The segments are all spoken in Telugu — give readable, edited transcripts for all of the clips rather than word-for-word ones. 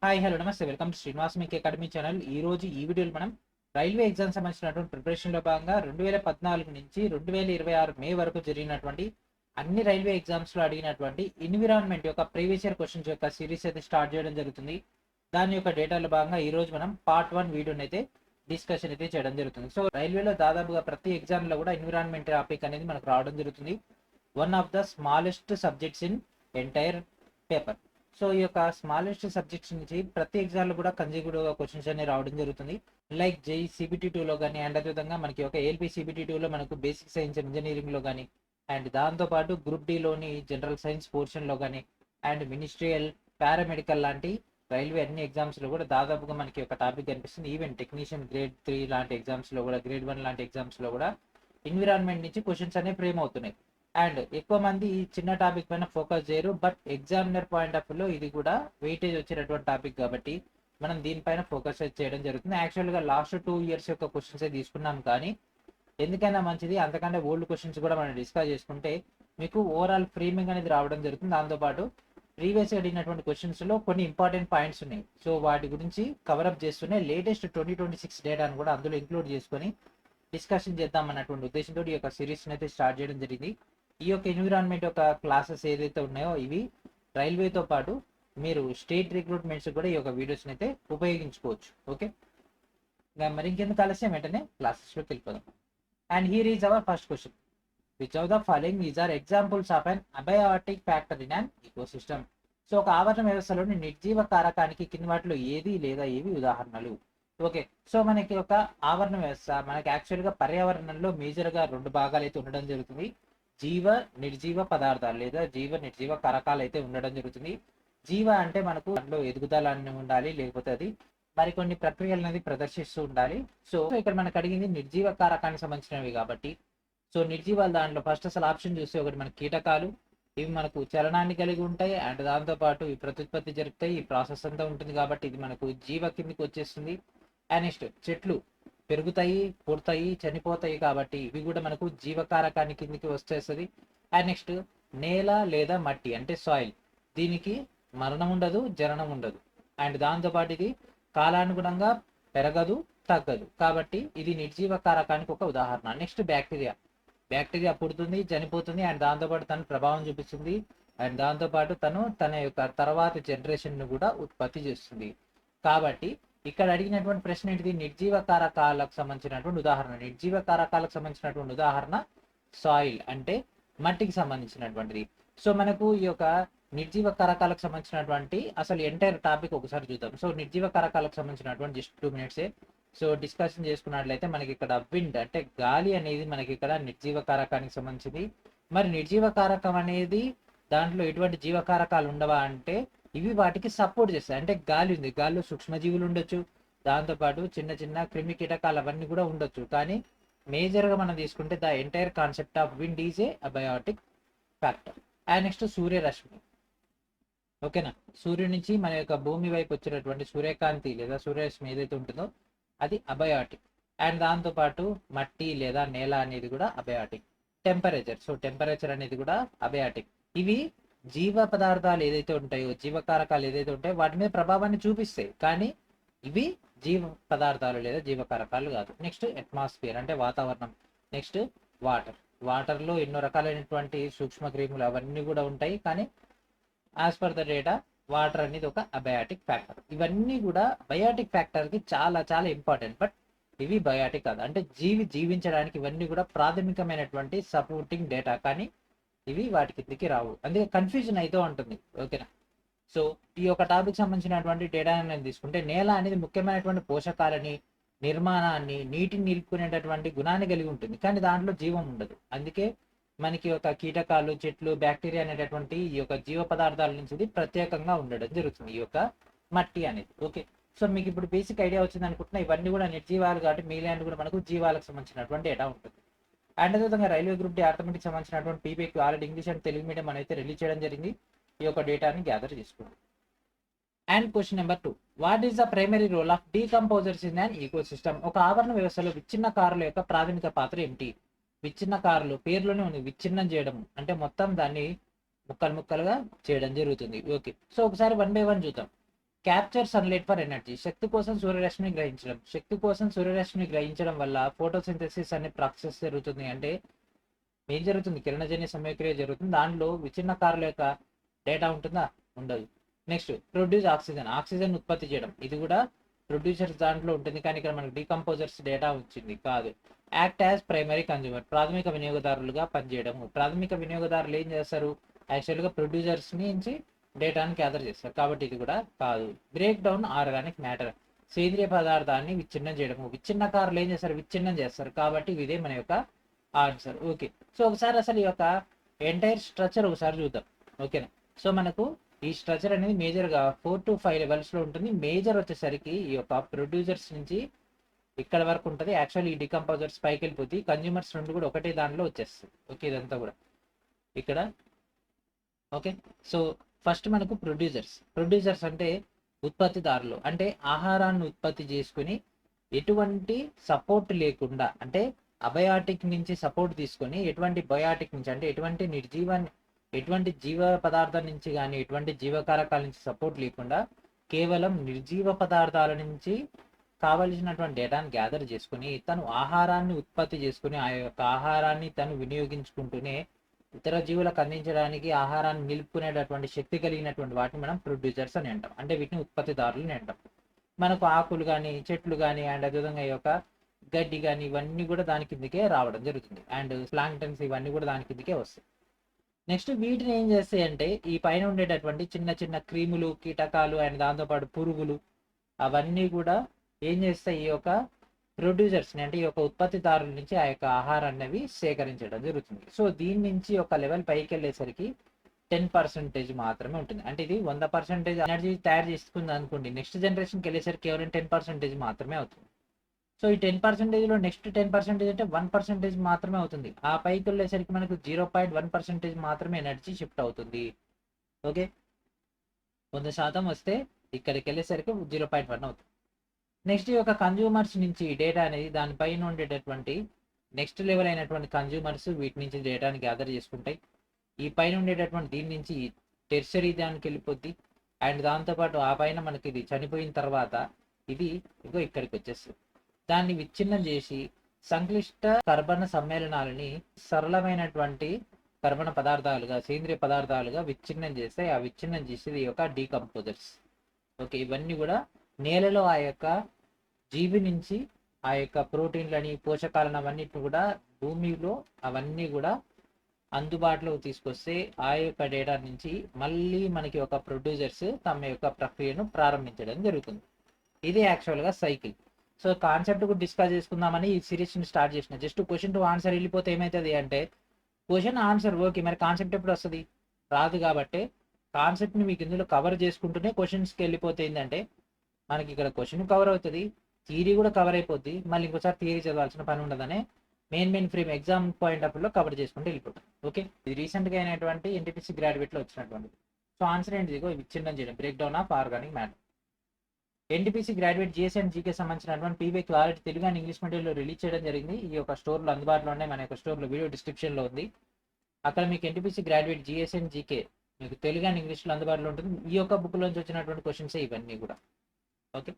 హాయ్ హలో నమస్తే వెల్కమ్ టు శ్రీనివాస్ మీకు అకాడమీ ఛానల్. ఈ రోజు ఈ వీడియోలో మనం రైల్వే ఎగ్జామ్ సంబంధించినటువంటి ప్రిపరేషన్లో భాగంగా 2014 నుంచి 2026 మే వరకు జరిగినటువంటి అన్ని రైల్వే ఎగ్జామ్స్లో అడిగినటువంటి ఎన్విరాన్మెంట్ యొక్క ప్రీవియస్ ఇయర్ క్వశ్చన్స్ యొక్క సిరీస్ అయితే స్టార్ట్ చేయడం జరుగుతుంది. దాని యొక్క డేటాలో భాగంగా ఈ రోజు మనం పార్ట్ 1 వీడియోని అయితే డిస్కషన్ అయితే చేయడం జరుగుతుంది. సో రైల్వేలో దాదాపుగా ప్రతి ఎగ్జామ్లో కూడా ఎన్విరాన్మెంట్ టాపిక్ అనేది మనకు రావడం జరుగుతుంది. One of the smallest subjects in entire paper. So ఈ యొక్క స్మాలెస్ట్ సబ్జెక్ట్స్ నుంచి ప్రతి ఎగ్జామ్లో కూడా కన్సిక్యూటివ్గా క్వశ్చన్స్ అనేవి రావడం జరుగుతుంది. లైక్ జై సిబిటీ టూలో కానీ అండ్ అదేవిధంగా మనకి ఒక ఏఎల్పి సిబిటీ టూలో మనకు బేసిక్ సైన్స్ ఇంజనీరింగ్లో కానీ అండ్ దాంతోపాటు గ్రూప్ డిలోని జనరల్ సైన్స్ పోర్షన్లో కానీ అండ్ మినిస్ట్రియల్ పారామెడికల్ లాంటి రైల్వే అన్ని ఎగ్జామ్స్లో కూడా దాదాపుగా మనకి ఒక టాపిక్ కనిపిస్తుంది. ఈవెన్ టెక్నీషియన్ గ్రేడ్ 3 లాంటి ఎగ్జామ్స్లో కూడా గ్రేడ్ 1 లాంటి ఎగ్జామ్స్లో కూడా ఎన్విరాన్మెంట్ నుంచి క్వశ్చన్స్ అనేవి ఫ్రేమ్ అవుతున్నాయి. అండ్ ఎక్కువ మంది ఈ చిన్న టాపిక్ పైన ఫోకస్ చేయరు, బట్ ఎగ్జామినర్ పాయింట్ ఆఫ్ వ్యూలో ఇది కూడా వెయిటేజ్ వచ్చేటటువంటి టాపిక్ కాబట్టి మనం దీనిపైన ఫోకస్ చేయడం జరుగుతుంది. యాక్చువల్గా లాస్ట్ 2 ఇయర్స్ యొక్క క్వశ్చన్స్ తీసుకున్నాం, కానీ ఎందుకైనా మంచిది అంతకంటే ఓల్డ్ క్వశ్చన్స్ కూడా మనం డిస్కస్ చేసుకుంటే మీకు ఓవరాల్ ఫ్రేమింగ్ అనేది రావడం జరుగుతుంది. దాంతోపాటు ప్రీవియస్ అడిగినటువంటి క్వశ్చన్స్లో కొన్ని ఇంపార్టెంట్ పాయింట్స్ ఉన్నాయి, సో వాటి గురించి కవరప్ చేస్తూనే లేటెస్ట్ 2026 డేటాను కూడా అందులో ఇంక్లూడ్ చేసుకొని డిస్కషన్ చేద్దాం అన్నటువంటి ఉద్దేశంతో ఈ యొక్క సిరీస్ని అయితే స్టార్ట్ చేయడం జరిగింది. ఈ యొక్క ఎన్విరాన్మెంట్ యొక్క క్లాసెస్ ఏదైతే ఉన్నాయో ఇవి రైల్వేతో పాటు మీరు స్టేట్ రిక్రూట్మెంట్స్ కూడా ఈ యొక్క వీడియోస్ని అయితే ఉపయోగించుకోవచ్చు. ఓకే, మరి ఇంకెందుకు ఆలస్యం వెంటనే క్లాసెస్లోకి వెళ్ళిపోదాం. And here is our first question. Which of the following is are examples of an abiotic factor in an ecosystem? So ఒక ఆవరణ వ్యవస్థలోని నిర్జీవ కారకానికి కింది వాటిలో ఏది లేదా ఏవి ఉదాహరణలు? ఓకే, సో మనకి ఒక ఆవరణ వ్యవస్థ మనకి యాక్చువల్గా పర్యావరణంలో మేజర్గా 2 భాగాలు అయితే ఉండడం జరుగుతుంది. జీవ నిర్జీవ పదార్థాలు లేదా జీవ నిర్జీవ కారకాలు అయితే ఉండడం జరుగుతుంది. జీవ అంటే మనకు దాంట్లో ఎదుగుదల అన్ని ఉండాలి, లేకపోతే అది మరికొన్ని ప్రక్రియలు అనేది ప్రదర్శిస్తూ ఉండాలి. సో ఇక్కడ మనకు అడిగింది నిర్జీవ కారకానికి సంబంధించినవి కాబట్టి, సో నిర్జీవాలు దాంట్లో ఫస్ట్ అసలు ఆప్షన్ చూస్తే ఒకటి మన కీటకాలు, ఇవి మనకు చలనాన్ని కలిగి ఉంటాయి అండ్ దాంతోపాటు ఈ ప్రత్యుత్పత్తి జరుగుతాయి, ఈ ప్రాసెస్ అంతా ఉంటుంది కాబట్టి ఇది మనకు జీవ కిందికి వచ్చేస్తుంది. అండ్ నెక్స్ట్ చెట్లు పెరుగుతాయి, పుడతాయి, చనిపోతాయి కాబట్టి ఇవి కూడా మనకు జీవకారకాన్ని కిందికి వచ్చేస్తుంది. అండ్ నెక్స్ట్ నేల లేదా మట్టి అంటే సాయిల్, దీనికి మరణం ఉండదు, జననం ఉండదు అండ్ దాంతోపాటు ఇది కాలానుగుణంగా పెరగదు, తగ్గదు కాబట్టి ఇది నిర్జీవ కారకానికి ఒక ఉదాహరణ. నెక్స్ట్ బ్యాక్టీరియా పుడుతుంది, చనిపోతుంది అండ్ దాంతోపాటు తను ప్రభావం చూపిస్తుంది అండ్ దాంతోపాటు తన యొక్క తర్వాత జనరేషన్ ను కూడా ఉత్పత్తి చేస్తుంది. కాబట్టి ఇక్కడ అడిగినటువంటి ప్రశ్న ఏంటిది? నిర్జీవ కారకాలకు సంబంధించినటువంటి ఉదాహరణ. నిర్జీవ కారకాలకు సంబంధించినటువంటి ఉదాహరణ సాయిల్ అంటే మట్టికి సంబంధించినటువంటిది. సో మనకు ఈ యొక్క నిర్జీవ కారకాలకు సంబంధించినటువంటి అసలు ఎంటైర్ టాపిక్ ఒకసారి చూద్దాం. సో నిర్జీవ కారకాలకు సంబంధించినటువంటి జస్ట్ 2 మినిట్సే సో డిస్కషన్ చేసుకున్నట్లయితే మనకి ఇక్కడ విండ్ అంటే గాలి అనేది మనకి ఇక్కడ నిర్జీవ కారకానికి సంబంధించింది. మరి నిర్జీవ కారకం అనేది దాంట్లో ఎటువంటి జీవకారకాలు ఉండవా అంటే ఇవి వాటికి సపోర్ట్ చేస్తాయి. అంటే గాలి ఉంది, గాలిలో సూక్ష్మజీవులు ఉండొచ్చు, దాంతోపాటు చిన్న చిన్న క్రిమి కీటకాలు అవన్నీ కూడా ఉండొచ్చు, కానీ మేజర్గా మనం తీసుకుంటే the entire concept of wind is a abiotic factor. And next సూర్యరశ్మి. ఓకేనా, సూర్యుడి నుంచి మన యొక్క భూమి వైపు వచ్చినటువంటి సూర్యకాంతి లేదా సూర్యరశ్మి ఏదైతే ఉంటుందో అది అబయాటిక్. అండ్ దాంతోపాటు మట్టి లేదా నేల అనేది కూడా అబయాటిక్. టెంపరేచర్, సో టెంపరేచర్ అనేది కూడా అబయాటిక్. ఇవి జీవ పదార్థాలు ఏదైతే ఉంటాయో, జీవకారకాలు ఏదైతే ఉంటాయో వాటి మీద ప్రభావాన్ని చూపిస్తాయి, కానీ ఇవి జీవ పదార్థాలు లేదా జీవకారకాలు కాదు. నెక్స్ట్ అట్మాస్ఫియర్ అంటే వాతావరణం. నెక్స్ట్ వాటర్లో ఎన్నో రకాలైనటువంటి సూక్ష్మ క్రిములు అవన్నీ కూడా ఉంటాయి, కానీ as per the data water అనేది ఒక అబయాటిక్ ఫ్యాక్టర్. ఇవన్నీ కూడా బయాటిక్ ఫ్యాక్టర్కి చాలా చాలా ఇంపార్టెంట్, బట్ ఇవి బయాటిక్ కాదు. అంటే జీవించడానికి ఇవన్నీ కూడా ప్రాథమికమైనటువంటి సపోర్టింగ్ డేటా, కానీ ఇవి వాటి కిందికి రావు, అందుకే కన్ఫ్యూజన్ అయితే ఉంటుంది. ఓకేనా, సో ఈ యొక్క టాపిక్ సంబంధించినటువంటి డేటాని నేను తీసుకుంటే నేల అనేది ముఖ్యమైనటువంటి పోషకాలని, నిర్మాణాన్ని, నీటిని నిలుపుకునేటటువంటి గుణాన్ని కలిగి ఉంటుంది, కానీ దాంట్లో జీవం ఉండదు. అందుకే మనకి ఒక కీటకాలు, చెట్లు, బ్యాక్టీరియా అనేటటువంటి ఈ యొక్క జీవ పదార్థాల నుంచి ప్రత్యేకంగా ఉండడం జరుగుతుంది ఈ యొక్క మట్టి అనేది. ఓకే, సో మీకు ఇప్పుడు బేసిక్ ఐడియా వచ్చింది అనుకుంటున్నా. ఇవన్నీ కూడా నిర్జీవాలు కాబట్టి మిగిలిన కూడా మనకు జీవాలకు సంబంధించినటువంటి డేటా ఉంటుంది. అండ్ అదేవిధంగా రైల్వే గ్రూప్ డి ఆర్థమెటిక్ సంబంధించినటువంటి PPQ already English and Telugu medium అయితే రిలీజ్ చేయడం జరిగింది. ఈ యొక్క డేటాని గ్యాదర్ చేసుకోండి. And question number 2, what is the primary role of decomposers in an ecosystem? ఒక ఆవరణ వ్యవస్థలో విచ్ఛిన్నకారుల యొక్క ప్రాథమిక పాత్ర ఏమిటి? విచ్ఛిన్నకారులు పేర్లోనే ఉంది, విచ్ఛిన్నం చేయడం అంటే మొత్తం దాన్ని ముక్కలుగా చేయడం జరుగుతుంది. ఓకే, సో ఒకసారి 1 by 1 చూద్దాం. క్యాప్చర్ సన్లైట్ ఫర్ ఎనర్జీ, శక్తి కోసం సూర్యరశ్మిని గ్రహించడం. శక్తి కోసం సూర్యరశ్మిని గ్రహించడం వల్ల ఫోటోసింథసిస్ అనే ప్రాసెస్ జరుగుతుంది. అంటే ఏం జరుగుతుంది, కిరణజన్య సమయక్రియ జరుగుతుంది. దాంట్లో విచ్ఛిన్నకారుల యొక్క డేటా ఉంటుందా, ఉండదు. నెక్స్ట్ ప్రొడ్యూస్ ఆక్సిజన్, ఆక్సిజన్ ఉత్పత్తి చేయడం. ఇది కూడా ప్రొడ్యూసర్స్ దాంట్లో ఉంటుంది, కానీ ఇక్కడ మనకు డీకంపోజర్స్ డేటా వచ్చింది కాదు. యాక్ట్ యాజ్ ప్రైమరీ కన్జ్యూమర్, ప్రాథమిక వినియోగదారులుగా పనిచేయడము. ప్రాథమిక వినియోగదారులు ఏం చేస్తారు, యాక్చువల్గా ప్రొడ్యూసర్స్ నుంచి డేటాని గ్యాదర్ చేస్తారు, కాబట్టి ఇది కూడా కాదు. బ్రేక్ డౌన్ ఆర్గానిక్ మ్యాటర్, సేంద్రియ పదార్థాన్ని విచ్ఛిన్నం చేయడము. విచ్ఛిన్నకారులు ఏం చేస్తారు, విచ్ఛిన్నం చేస్తారు, కాబట్టి ఇదే మన యొక్క ఆన్సర్. ఓకే, సో ఒకసారి అసలు ఈ యొక్క ఎంటైర్ స్ట్రక్చర్ ఒకసారి చూద్దాం. ఓకేనా, సో మనకు ఈ స్ట్రక్చర్ అనేది మేజర్గా 4 to 5 లెవెల్స్లో ఉంటుంది. మేజర్ వచ్చేసరికి ఈ యొక్క ప్రొడ్యూసర్స్ నుంచి ఇక్కడ వరకు ఉంటుంది. యాక్చువల్లీ ఈ డికంపోజర్స్ పైకి వెళ్ళిపోతే కన్జ్యూమర్స్ రెండు కూడా ఒకటే దానిలో వచ్చేస్తుంది. ఓకే, ఇదంతా కూడా ఇక్కడ. ఓకే, సో ఫస్ట్ మనకు ప్రొడ్యూసర్స్ అంటే ఉత్పత్తిదారులు, అంటే ఆహారాన్ని ఉత్పత్తి చేసుకుని ఎటువంటి సపోర్ట్ లేకుండా, అంటే అబయాటిక్ నుంచి సపోర్ట్ తీసుకొని ఎటువంటి బయాటిక్ నుంచి, అంటే ఎటువంటి జీవ పదార్థాల నుంచి కానీ ఎటువంటి జీవకారకాల నుంచి సపోర్ట్ లేకుండా కేవలం నిర్జీవ పదార్థాల నుంచి కావలసినటువంటి డేటాను గ్యాదర్ చేసుకుని తను ఆహారాన్ని ఉత్పత్తి చేసుకుని ఆ యొక్క ఆహారాన్ని తను వినియోగించుకుంటూనే ఇతర జీవులకు అందించడానికి ఆహారాన్ని నిలుపుకునేటటువంటి శక్తి కలిగినటువంటి వాటిని మనం ప్రొడ్యూసర్స్ అని అంటాం. అంటే వీటిని ఉత్పత్తిదారులు అని అంటాం. మనకు ఆకులు కానీ చెట్లు కానీ అండ్ అదేవిధంగా ఈ యొక్క గడ్డి కానీ ఇవన్నీ కూడా దాని కిందకే రావడం జరుగుతుంది. అండ్ ప్లాంక్టన్స్ ఇవన్నీ కూడా దాని కిందకే వస్తాయి. నెక్స్ట్ వీటిని ఏం చేస్తాయి అంటే ఈ పైన ఉండేటటువంటి చిన్న చిన్న క్రిములు, కీటకాలు అండ్ దాంతోపాటు పురుగులు అవన్నీ కూడా ఏం చేస్తాయి, ఈ యొక్క ప్రొడ్యూసర్స్ని అంటే ఈ యొక్క ఉత్పత్తిదారుల నుంచి ఆ యొక్క ఆహారాన్ని అవి సేకరించడం జరుగుతుంది. సో దీని నుంచి ఒక లెవెల్ పైకి వెళ్ళేసరికి 10% మాత్రమే ఉంటుంది. అంటే ఇది 100% ఎనర్జీ తయారు చేసుకుంది అనుకోండి, నెక్స్ట్ జనరేషన్కి వెళ్ళేసరికి కేవలం 10% మాత్రమే అవుతుంది. సో ఈ 10%లో నెక్స్ట్ 10% అంటే 1% మాత్రమే అవుతుంది. ఆ పైకి వెళ్ళేసరికి మనకు 0.1% మాత్రమే ఎనర్జీ షిఫ్ట్ అవుతుంది. ఓకే, 100% వస్తే ఇక్కడికి వెళ్ళేసరికి 0.1 అవుతుంది. నెక్స్ట్ ఈ యొక్క కన్జ్యూమర్స్ నుంచి డేటా అనేది దానిపైన ఉండేటటువంటి నెక్స్ట్ లెవెల్ అయినటువంటి కన్జ్యూమర్స్ వీటి నుంచి డేటాని గ్యాదర్ చేసుకుంటాయి. ఈ పైన ఉండేటటువంటి దీని నుంచి టెర్షరీ దానికి వెళ్ళిపోద్ది. అండ్ దాంతోపాటు ఆ పైన మనకి ఇది చనిపోయిన తర్వాత ఇది ఇగో ఇక్కడికి వచ్చేస్తుంది. దాన్ని విచ్ఛిన్నం చేసి సంక్లిష్ట కర్బన సమ్మేళనాలని సరళమైనటువంటి కర్బన పదార్థాలుగా, సేంద్రియ పదార్థాలుగా విచ్ఛిన్నం చేస్తే ఆ విచ్ఛిన్నం చేసేది ఈ యొక్క డీకంపోజర్స్. ఓకే, ఇవన్నీ కూడా నేలలో ఆ యొక్క జీవి నుంచి ఆ యొక్క ప్రోటీన్లని, పోషకాలను అవన్నిటిని కూడా భూమిలో అవన్నీ కూడా అందుబాటులో తీసుకొస్తే ఆ యొక్క డేటా నుంచి మళ్ళీ మనకి ఒక ప్రొడ్యూసర్స్ తమ యొక్క ప్రక్రియను ప్రారంభించడం జరుగుతుంది. ఇది యాక్చువల్గా సైకిల్. సో కాన్సెప్ట్ కూడా డిస్కస్ చేసుకుందామని ఈ సిరీస్ని స్టార్ట్ చేసిన. జస్ట్ క్వశ్చన్ టు ఆన్సర్ వెళ్ళిపోతే ఏమవుతుంది అంటే క్వశ్చన్ ఆన్సర్ ఓకే, మరి కాన్సెప్ట్ ఎప్పుడు వస్తుంది, రాదు. కాబట్టి కాన్సెప్ట్ని మీకు ఇందులో కవర్ చేసుకుంటూనే క్వశ్చన్స్కి వెళ్ళిపోతే ఏంటంటే మనకి ఇక్కడ క్వశ్చన్ కవర్ అవుతుంది, థియరీ కూడా కవర్ అయిపోద్ది, మళ్ళీ ఇంకోసారి థియరీ చదవాల్సిన పని ఉండదనే main frame exam point of వ్యూలో కవర్ చేసుకుంటూ వెళ్ళిపోతాం. ఓకే, ఇది రీసెంట్గా అయినటువంటి ఎన్టీపీసీ గ్రాడ్యుయేట్లో వచ్చినటువంటి. సో ఆన్సర్ ఏంటి, ఇదిగో విచ్ఛిన్నం చేయడం, break down of organic matter. NTPC graduate GS and GK సంబంధించినటువంటి PY clarity Telugu and English మీడియంలో రిలీజ్ చేయడం జరిగింది. ఈ యొక్క స్టోర్లో అందుబాటులో ఉన్నాయి, మన యొక్క స్టోర్లో వీడియో డిస్క్రిప్షన్లో ఉంది. అక్కడ మీకు NTPC graduate GS and GK మీకు తెలుగు అండ్ ఇంగ్లీష్లో అందుబాటులో ఉంటుంది. ఈ యొక్క బుక్లోంచి వచ్చినటువంటి క్వశ్చన్స్ ఇవన్నీ కూడా. Okay,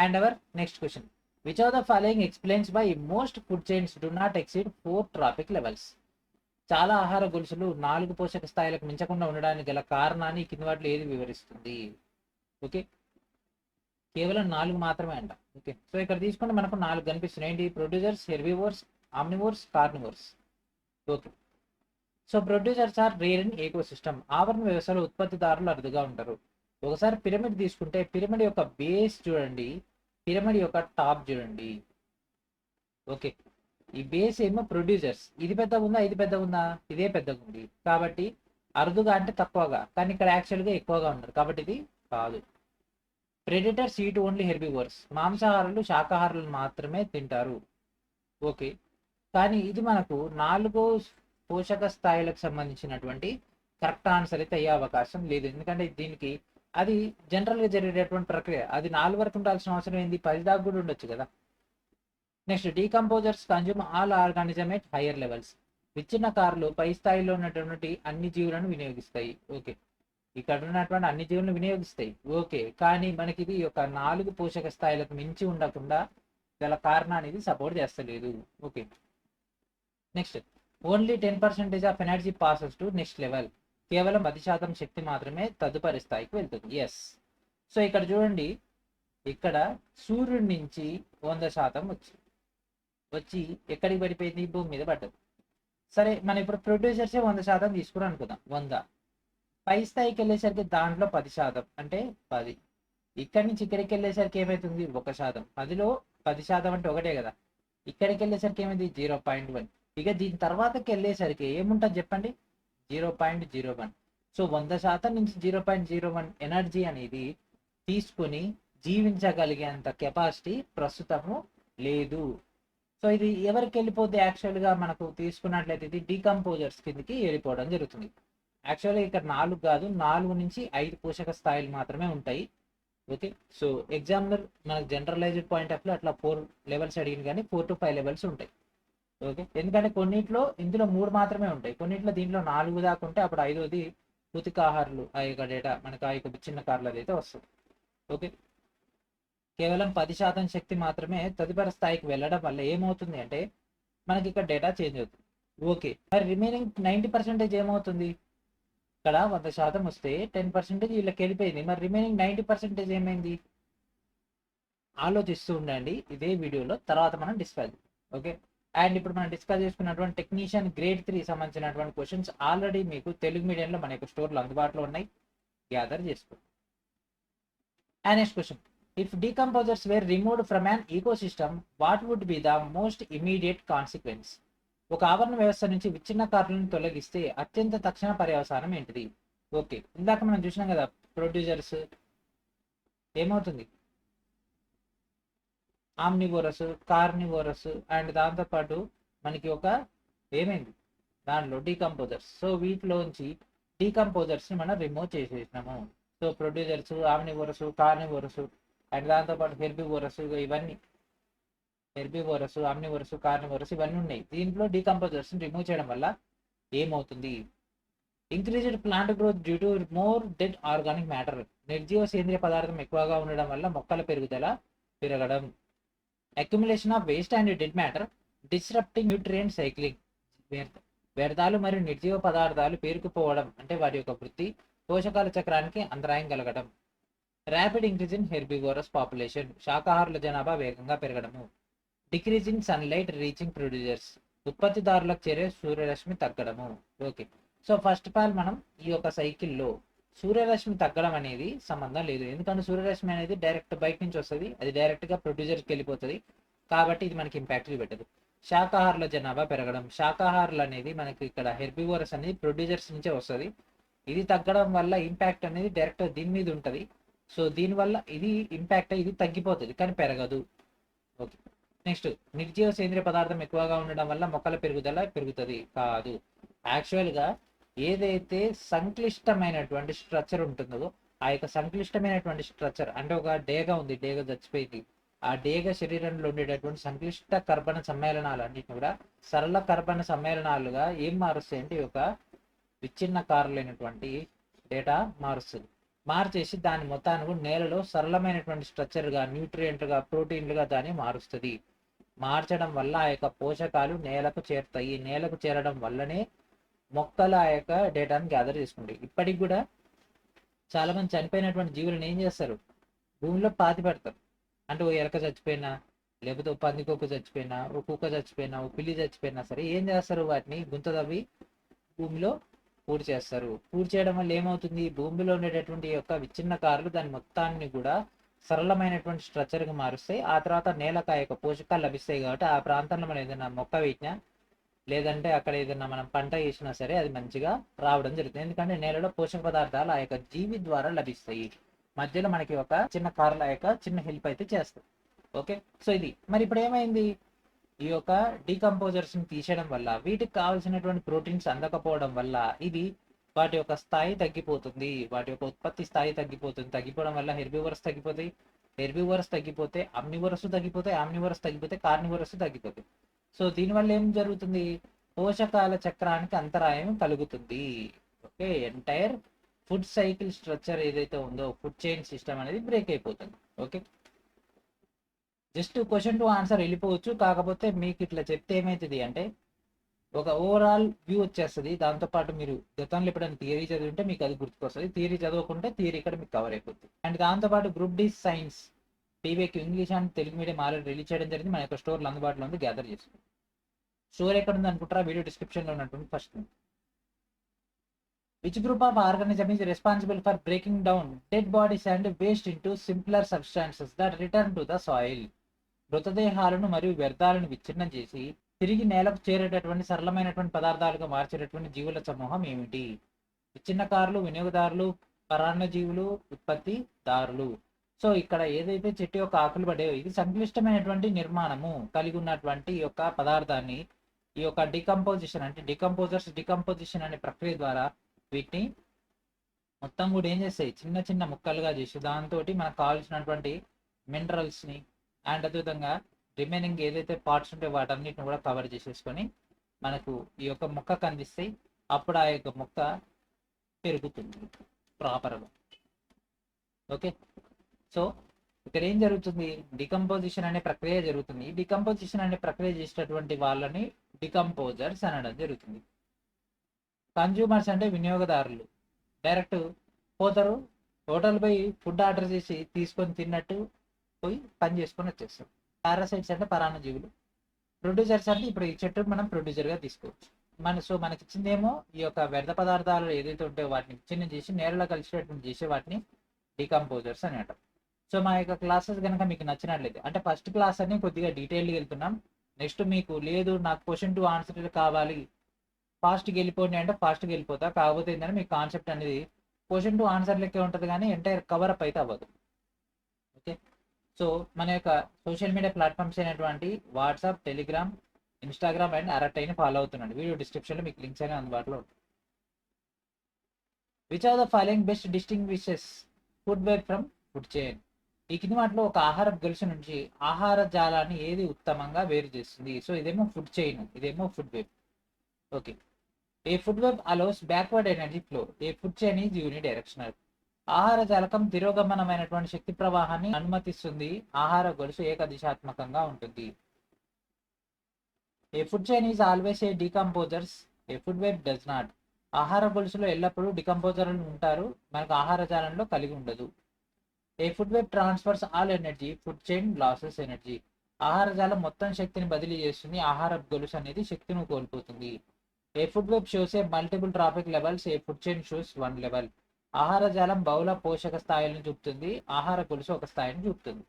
and our next question, which of the following explains by most food chains do not exceed 4 traffic levels. చాలా ఆహార గొలుసులు 4 పోషక స్థాయిలకు మించకుండా ఉండడానికి గల కారణాన్ని కింది వాటిలో ఏది వివరిస్తుంది. ఓకే, కేవలం 4 మాత్రమే అంట. ఓకే, సో ఇక్కడ తీసుకుంటే మనకు 4 కనిపిస్తున్నాయి. ఏంటి, producers, herbivores, omnivores, carnivores. Okay, so producers are rare in ecosystem. ఆవరణ వ్యవస్థలో ఉత్పత్తిదారులు అరుదుగా ఉంటారు. ఒకసారి పిరమిడ్ తీసుకుంటే పిరమిడ్ యొక్క బేస్ చూడండి, పిరమిడ్ యొక్క టాప్ చూడండి. ఓకే, ఈ బేస్ ఏమో ప్రొడ్యూసర్స్, ఇది పెద్దగా ఉందా, ఇది పెద్దగా ఉందా, ఇదే పెద్దగా ఉంది. కాబట్టి అరుదుగా అంటే తక్కువగా, కానీ ఇక్కడ యాక్చువల్గా ఎక్కువగా ఉన్నారు, కాబట్టి ఇది కాదు. Predators eat only herbivores. మాంసాహారులు శాకాహారులు మాత్రమే తింటారు. ఓకే, కానీ ఇది మనకు 4 పోషక స్థాయిలకు సంబంధించినటువంటి కరెక్ట్ ఆన్సర్ అయితే అయ్యే అవకాశం లేదు. ఎందుకంటే దీనికి అది జనరల్గా జరిగేటటువంటి ప్రక్రియ, అది 4 వరకు ఉండాల్సిన అవసరం ఏంది, 10 దాకా కూడా ఉండొచ్చు కదా. Next, decomposers consume all organism at higher levels. విచ్ఛిన్నకారులు పై స్థాయిలో ఉన్నటువంటి అన్ని జీవులను వినియోగిస్తాయి. ఓకే, ఇక్కడ ఉన్నటువంటి అన్ని జీవులను వినియోగిస్తాయి, ఓకే. కానీ మనకి ఇది ఒక 4 పోషక స్థాయిలకు మించి ఉండకుండా గల కారణాన్ని ఇది సపోర్ట్ చేస్తలేదు. Okay. Next, only 10% of energy passes to next level. కేవలం 10% శక్తి మాత్రమే తదుపరి స్థాయికి వెళ్తుంది. ఎస్. సో ఇక్కడ చూడండి, ఇక్కడ సూర్యుడి నుంచి 100% వచ్చి ఎక్కడికి పడిపోయింది? భూమి మీద పడ్డది. సరే, మనం ఇప్పుడు ప్రొడ్యూసర్సే 100% తీసుకుని అనుకుందాం. 100 పై స్థాయికి వెళ్ళేసరికి దాంట్లో 10% అంటే 10. ఇక్కడి నుంచి ఇక్కడికి వెళ్ళేసరికి ఏమవుతుంది? 1%. 10లో 10% అంటే ఒకటే కదా. ఇక్కడికి వెళ్ళేసరికి ఏమైంది? 0.1. ఇక దీని తర్వాతకి వెళ్ళేసరికి ఏముంటుంది చెప్పండి? 0.01. సో 100% నుంచి 0.01 ఎనర్జీ అనేది తీసుకొని జీవించగలిగేంత కెపాసిటీ ప్రస్తుతము లేదు. సో ఇది ఎవరికి వెళ్ళిపోతే యాక్చువల్గా మనకు తీసుకున్నట్లయితే ఇది డీకంపోజర్స్ కిందకి వెళ్ళిపోవడం జరుగుతుంది. యాక్చువల్గా ఇక్కడ 4 కాదు, 4 నుంచి 5 పోషక స్థాయిలు మాత్రమే ఉంటాయి. ఓకే. సో ఎగ్జామినర్ మనకు జనరలైజ్డ్ పాయింట్ ఆఫ్ వ్యూ అట్లా 4 లెవెల్స్ అడిగింది, కానీ 4 to 5 లెవెల్స్ ఉంటాయి. ఓకే. ఎందుకంటే కొన్నిట్లో ఇందులో 3 మాత్రమే ఉంటాయి, కొన్నిట్లో దీంట్లో 4 దాకా ఉంటే అప్పుడు 5వది పూతికాహారులు ఆ యొక్క డేటా మనకు ఆ యొక్క చిన్న కార్లు అయితే వస్తుంది. ఓకే. కేవలం 10% శక్తి మాత్రమే తదుపరి స్థాయికి వెళ్ళడం వల్ల ఏమవుతుంది అంటే మనకి ఇక్కడ డేటా చేంజ్ అవుతుంది. ఓకే. మరి రిమైనింగ్ 90% ఏమవుతుంది? ఇక్కడ 100% వస్తే 10% వీళ్ళకి వెళ్ళిపోయింది. మరి రిమైనింగ్ 90% ఏమైంది? ఆలోచిస్తూ ఉండండి ఇదే వీడియోలో, తర్వాత మనం డిస్కస్. ఓకే. అండ్ ఇప్పుడు మనం డిస్కస్ చేసుకున్నటువంటి టెక్నీషియన్ గ్రేడ్ 3 సంబంధించినటువంటి క్వశ్చన్స్ ఆల్రెడీ మీకు తెలుగు మీడియంలో మన యొక్క స్టోర్లో అందుబాటులో ఉన్నాయి, గ్యాదర్ చేసుకోండి. And next question, if decomposers were removed from an ecosystem, what would be the most immediate consequence? ఒక ఆవరణ వ్యవస్థ నుంచి విచ్ఛిన్నకారులను తొలగిస్తే అత్యంత తక్షణ పర్యవసానం ఏంటిది? ఓకే. ఇందాక మనం చూసినాం కదా, ప్రొడ్యూసర్స్ ఏమవుతుంది? ఆమ్నివోరస్, కార్నివోరస్, అండ్ దాంతోపాటు మనకి ఒక ఏమైంది దానిలో డీకంపోజర్స్. సో వీటిలోంచి డీకంపోజర్స్ని మనం రిమూవ్ చేసేసినాము. So producers, omnivorous, carnivorous, and దాంతోపాటు హెర్బివోరస్, ఇవన్నీ హెర్బివోరస్, ఆమ్నివోరస్, కార్నివోరస్ ఇవన్నీ ఉన్నాయి. దీంట్లో డీకంపోజర్స్ని రిమూవ్ చేయడం వల్ల ఏమవుతుంది? Increased plant growth due to more dead organic matter. నిర్జీవ సేంద్రియ పదార్థం ఎక్కువగా ఉండడం వల్ల మొక్కల పెరుగుదల పెరగడం. Accumulation of waste and dead matter disrupting nutrient cycling. వ్యర్థాలు మరియు నిర్జీవ పదార్థాలు పేరుకుపోవడం అంటే వాటి యొక్క వృద్ధి, పోషకాల చక్రానికి అంతరాయం కలగడం. Rapid increase in herbivorous population. శాకాహారుల జనాభా వేగంగా పెరగడము. Decrease in sunlight reaching producers. ఉత్పత్తిదారులకు చేరే సూర్యరశ్మి తగ్గడము. Okay. So first of all మనం ఈ యొక్క సైకిల్లో సూర్యరశ్మి తగ్గడం అనేది సంబంధం లేదు, ఎందుకంటే సూర్యరశ్మి అనేది డైరెక్ట్ బయట నుంచి వస్తుంది, అది డైరెక్ట్గా ప్రొడ్యూసర్కి వెళ్ళిపోతుంది, కాబట్టి ఇది మనకి ఇంపాక్ట్ పెట్టదు. శాకాహారుల జనాభా పెరగడం. శాకాహారులు అనేది మనకి ఇక్కడ హెర్బివోరస్ అనేది ప్రొడ్యూసర్స్ నుంచే వస్తుంది, ఇది తగ్గడం వల్ల ఇంపాక్ట్ అనేది డైరెక్ట్ దీని మీద ఉంటుంది. సో దీనివల్ల ఇది ఇంపాక్ట్ ఇది తగ్గిపోతుంది కానీ పెరగదు. ఓకే. నెక్స్ట్, నిర్జీవ సేంద్రియ పదార్థం ఎక్కువగా ఉండడం వల్ల మొక్కల పెరుగుదల పెరుగుతుంది కాదు. యాక్చువల్గా ఏదైతే సంక్లిష్టమైనటువంటి స్ట్రక్చర్ ఉంటుందో ఆ యొక్క సంక్లిష్టమైనటువంటి స్ట్రక్చర్ అంటే ఒక డేగ ఉంది, డేగ చచ్చిపోయింది, ఆ డేగ శరీరంలో ఉండేటటువంటి సంక్లిష్ట కర్బన సమ్మేళనాలు అన్నిటిని కూడా సరళ కర్బన సమ్మేళనాలుగా ఏం మారుస్తాయి అంటే ఒక విచ్ఛిన్నకారులైనటువంటి డేటా మారుస్తుంది. మార్చేసి దాని మొత్తానికి నేలలో సరళమైనటువంటి స్ట్రక్చర్గా, న్యూట్రియంట్గా, ప్రోటీన్లుగా దాన్ని మారుస్తుంది. మార్చడం వల్ల ఆ యొక్క పోషకాలు నేలకు చేరుతాయి. నేలకు చేరడం వల్లనే మొక్కల ఆ యొక్క డేటాను గ్యాదర్ చేసుకుంటాయి. ఇప్పటికి కూడా చాలా మంది చనిపోయినటువంటి జీవులను ఏం చేస్తారు? భూమిలో పాతి పెడతారు. అంటే ఓ ఎలక చచ్చిపోయినా, లేకపోతే ఓ పందికొక్క చచ్చిపోయినా, ఓ కుక్క చచ్చిపోయినా, ఓ పిల్లి చచ్చిపోయినా సరే ఏం చేస్తారు? వాటిని గుంత తవ్వి భూమిలో పూర్తి చేస్తారు. పూర్తి చేయడం వల్ల ఏమవుతుంది? భూమిలో ఉండేటటువంటి యొక్క విచ్ఛిన్నకారులు దాని మొత్తాన్ని కూడా సరళమైనటువంటి స్ట్రక్చర్గా మారుస్తాయి. ఆ తర్వాత నేలకు ఆ యొక్క పోషకాలు లభిస్తాయి. కాబట్టి ఆ ప్రాంతంలో మనం ఏదైనా మొక్క వేసినా లేదంటే అక్కడ ఏదైనా మనం పంట వేసినా సరే అది మంచిగా రావడం జరుగుతుంది. ఎందుకంటే నేలలో పోషక పదార్థాలు ఆ యొక్క జీవి ద్వారా లభిస్తాయి. మధ్యలో మనకి ఒక చిన్న కార్ల యొక్క చిన్న హెల్ప్ అయితే చేస్తుంది. ఓకే. సో ఇది మరి ఇప్పుడు ఏమైంది? ఈ యొక్క డీకంపోజర్స్ని తీసేయడం వల్ల వీటికి కావాల్సినటువంటి ప్రోటీన్స్ అందకపోవడం వల్ల ఇది వాటి యొక్క స్థాయి తగ్గిపోతుంది, వాటి యొక్క ఉత్పత్తి స్థాయి తగ్గిపోతుంది. తగ్గిపోవడం వల్ల హెర్బివోరస్ తగ్గిపోతాయి, హెర్బివోరస్ తగ్గిపోతే ఆమ్నివోరస్ తగ్గిపోతాయి, ఆమ్నివోరస్ తగ్గిపోతే కార్నివోరస్ తగ్గిపోతాయి. సో దీనివల్ల ఏం జరుగుతుంది? పోషకాల చక్రానికి అంతరాయం కలుగుతుంది. Okay. Entire food cycle structure ఏదైతే ఉందో ఫుడ్ చైన్ సిస్టమ్ అనేది బ్రేక్ అయిపోతుంది. Okay, just question to answer వెళ్ళిపోవచ్చు. కాకపోతే మీకు ఇట్లా చెప్తే ఏమవుతుంది అంటే ఒక ఓవరాల్ వ్యూ వచ్చేస్తుంది. దాంతోపాటు మీరు గతంలో ఎప్పుడైనా థియరీ చదివింటే మీకు అది గుర్తుకొస్తుంది. థియరీ చదవకుంటే థియరీ ఇక్కడ మీకు కవర్ అయిపోతుంది. అండ్ దాంతోపాటు గ్రూప్ డి సైన్స్ పీవీకి English and Telugu medium already release చేయడం జరిగింది. మన యొక్క స్టోర్లో అందుబాటులో ఉంది, గ్యాదర్ చేసుకోండి. స్టోర్ ఎక్కడ ఉంది అనుకుంటారా? వీడియో డిస్క్రిప్షన్లో ఉన్నటువంటి first. Which group of organism is responsible for breaking down dead bodies and waste into simpler substances that return to the soil? మృతదేహాలను మరియు వ్యర్థాలను విచ్ఛిన్నం చేసి తిరిగి నేలకు చేరేటటువంటి సరళమైనటువంటి పదార్థాలుగా మార్చేటటువంటి జీవుల సమూహం ఏమిటి? విచ్ఛిన్నకారులు, వినియోగదారులు, పరాన్నజీవులు, ఉత్పత్తిదారులు. సో ఇక్కడ ఏదైతే చెట్టు యొక్క ఆకులు పడ్డాయో ఇది సంక్లిష్టమైనటువంటి నిర్మాణము కలిగి ఉన్నటువంటి ఈ యొక్క పదార్థాన్ని ఈ యొక్క డికంపోజిషన్ అంటే డికంపోజిషన్ అనే ప్రక్రియ ద్వారా వీటిని మొత్తం కూడా ఏం చేస్తాయి, చిన్న చిన్న ముక్కలుగా చేసి దాంతో మనకు కావాల్సినటువంటి మినరల్స్ని అండ్ అదేవిధంగా రిమైనింగ్ ఏదైతే పార్ట్స్ ఉంటే వాటన్నిటిని కూడా కవర్ చేసేసుకొని మనకు ఈ యొక్క మొక్కకు అందిస్తాయి. అప్పుడు ఆ యొక్క మొక్క పెరుగుతుంది ప్రాపర్గా. ఓకే, సో ఇక్కడ ఏం జరుగుతుంది, డికంపోజిషన్ అనే ప్రక్రియ జరుగుతుంది. ఈ డికంపోజిషన్ అనే ప్రక్రియ చేసేటటువంటి వాళ్ళని డికంపోజర్స్ అనడం జరుగుతుంది. కన్జ్యూమర్స్ అంటే వినియోగదారులు, డైరెక్ట్ పోతారు హోటల్ పోయి ఫుడ్ ఆర్డర్ చేసి తీసుకొని తిన్నట్టు పోయి పని చేసుకొని వచ్చేస్తారు. పారాసైట్స్ అంటే పరాన్నజీవులు. ప్రొడ్యూసర్స్ అంటే ఇప్పుడు ఈ చెట్టు మనం ప్రొడ్యూసర్గా తీసుకోవచ్చు. మనకి ఇచ్చిందేమో ఈ యొక్క వ్యర్థ పదార్థాలు ఏదైతే ఉంటాయో వాటిని చిన్న చేసి నేలలో కలిసేటటువంటి చేసే వాటిని డికంపోజర్స్ అని అంటాం. సో మా యొక్క క్లాసెస్ కనుక మీకు నచ్చినట్లయితే, అంటే ఫస్ట్ క్లాస్ అని కొద్దిగా డీటెయిల్గా వెళ్తున్నాం. నెక్స్ట్ మీకు లేదు నాకు క్వశ్చన్ టు ఆన్సర్ కావాలి ఫాస్ట్గా వెళ్ళిపోండి అంటే ఫాస్ట్గా వెళ్ళిపోతా. కాకపోతే ఏంటంటే మీకు కాన్సెప్ట్ అనేది క్వశ్చన్ టు ఆన్సర్ లెక్కే ఉంటుంది కానీ ఎంటైర్ కవరప్ అయితే అవ్వదు. ఓకే, సో మన యొక్క సోషల్ మీడియా ప్లాట్ఫామ్స్ అయినటువంటి వాట్సాప్, టెలిగ్రామ్, ఇన్స్టాగ్రామ్ అండ్ అరటైని ఫాలో అవుతున్నాండి. వీడియో డిస్క్రిప్షన్లో మీకు లింక్స్ అనేవి అందుబాటులో ఉంటాయి. Which are the following best distinguishes food web from food chain? ఈ కింది వాటిలో ఒక ఆహార గొలుసు నుంచి ఆహార జాలాన్ని ఏది ఉత్తమంగా వేరు చేస్తుంది? సో ఇదేమో ఫుడ్ చైన్, ఇదేమో food web. Okay, A food web allows backward energy flow, A food chain is unidirectional. ఆహార జాలకం తిరోగమనమైనటువంటి శక్తి ప్రవాహాన్ని అనుమతిస్తుంది. ఆహార గొలుసు ఏకదిశాత్మకంగా ఉంటుంది. A food chain is always a decomposers, a food web does not. ఆహార గొలుసులో ఎల్లప్పుడూ డికంపోజర్లు ఉంటారు, మనకు ఆహార జాలంలో కలిగి ఉండదు. A food web transfers all energy, food chain loses energy. ఆహార జాలం మొత్తం శక్తిని బదిలీ చేస్తుంది, ఆహార గొలుసు అనేది శక్తిని కోల్పోతుంది. A food web shows a multiple trophic levels, a food chain shows one level. ఆహార జాలం బహుళ పోషక స్థాయిలను చూపుతుంది, ఆహార గొలుసు ఒక స్థాయిని చూపుతుంది.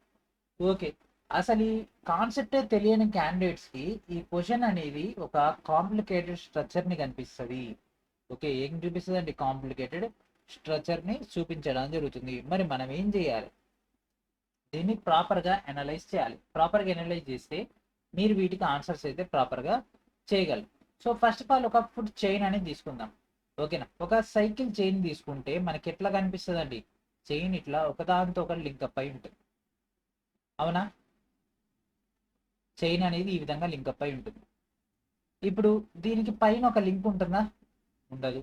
ఓకే, అసలు ఈ కాన్సెప్టే తెలియని క్యాండిడేట్స్కి ఈ క్వశ్చన్ అనేది ఒక కాంప్లికేటెడ్ స్ట్రక్చర్ని కనిపిస్తుంది. ఓకే, ఏం చూపిస్తుంది అండి? కాంప్లికేటెడ్ స్ట్రక్చర్ని చూపించడం జరుగుతుంది. మరి మనం ఏం చేయాలి? దీన్ని ప్రాపర్గా అనలైజ్ చేయాలి. ప్రాపర్గా అనలైజ్ చేస్తే మీరు వీటికి ఆన్సర్స్ అయితే ప్రాపర్గా చేయగలరు. సో ఫస్ట్ ఆఫ్ ఆల్ ఒక ఫుడ్ చైన్ అనేది తీసుకుందాం. ఓకేనా, ఒక సైకిల్ చైన్ తీసుకుంటే మనకి ఎట్లా కనిపిస్తుంది అండి? చైన్ ఇట్లా ఒకదానితో ఒకటి లింకప్ అయి ఉంటుంది, అవునా? చైన్ అనేది ఈ విధంగా లింకప్ అయి ఉంటుంది. ఇప్పుడు దీనికి పైన ఒక లింక్ ఉంటుందా? ఉండదు.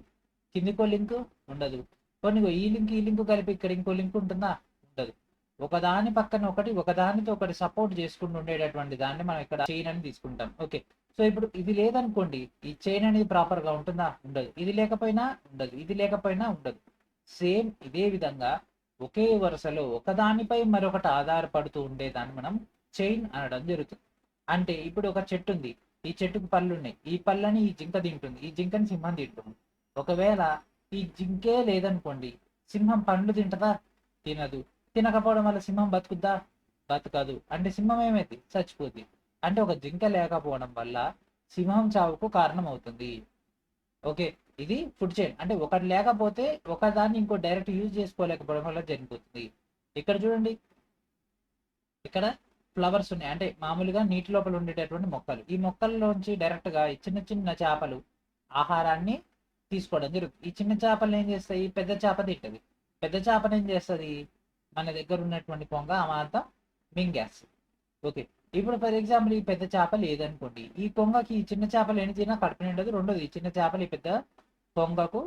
కిందికో లింక్ ఉండదు. కొన్ని ఈ లింక్ కలిపి ఇక్కడ ఇంకో లింక్ ఉంటుందా? ఉండదు. ఒకదాని పక్కన ఒకటి, ఒకదానితో ఒకటి సపోర్ట్ చేసుకుంటూ ఉండేటటువంటి దాన్ని మనం ఇక్కడ చైన్ అని తీసుకుంటాం. ఓకే, సో ఇప్పుడు ఇది లేదనుకోండి, ఈ చైన్ అనేది ప్రాపర్గా ఉంటుందా? ఉండదు. ఇది లేకపోయినా ఉండదు, ఇది లేకపోయినా ఉండదు. సేమ్ ఇదే విధంగా ఒకే వరుసలో ఒకదానిపై మరొకటి ఆధారపడుతూ ఉండేదాన్ని మనం చైన్ అనడం జరుగుతుంది. అంటే ఇప్పుడు ఒక చెట్టు ఉంది, ఈ చెట్టుకు పళ్ళు ఉన్నాయి, ఈ పళ్ళని ఈ జింక తింటుంది, ఈ జింకని సింహం తింటుంది. ఒకవేళ ఈ జింకే లేదనుకోండి, సింహం పండ్లు తింటదా? తినదు. తినకపోవడం వల్ల సింహం బతుకుద్దా? బతకదు. అంటే సింహం ఏమైంది? చచ్చిపోద్ది. అంటే ఒక జింక లేకపోవడం వల్ల సింహం చావుకు కారణం అవుతుంది. ఓకే, ఇది ఫుడ్ చైన్. అంటే ఒకటి లేకపోతే ఒకదాన్ని ఇంకో డైరెక్ట్ యూజ్ చేసుకోలేకపోవడం వల్ల జరిగిపోతుంది. ఇక్కడ చూడండి, ఇక్కడ ఫ్లవర్స్ ఉన్నాయి, అంటే మామూలుగా నీటి లోపల ఉండేటటువంటి మొక్కలు. ఈ మొక్కల్లోంచి డైరెక్ట్గా చిన్న చిన్న చేపలు ఆహారాన్ని తీసుకోవడం జరుగుతుంది. ఈ చిన్న చేపలు ఏం చేస్తాయి? పెద్ద చేప తింటది. పెద్ద చేపను ఏం చేస్తుంది? మన దగ్గర ఉన్నటువంటి కొంగ అమాంతం మింగేస్తుంది. ఓకే, ఇప్పుడు ఫర్ ఎగ్జాంపుల్ ఈ పెద్ద చేప లేదనుకోండి, ఈ కొంగకి ఈ చిన్న చేపలు ఎన్ని తిన్నా కడుపు నిండదు. రెండోది, ఈ చిన్న చేపలు ఈ పెద్ద కొంగకు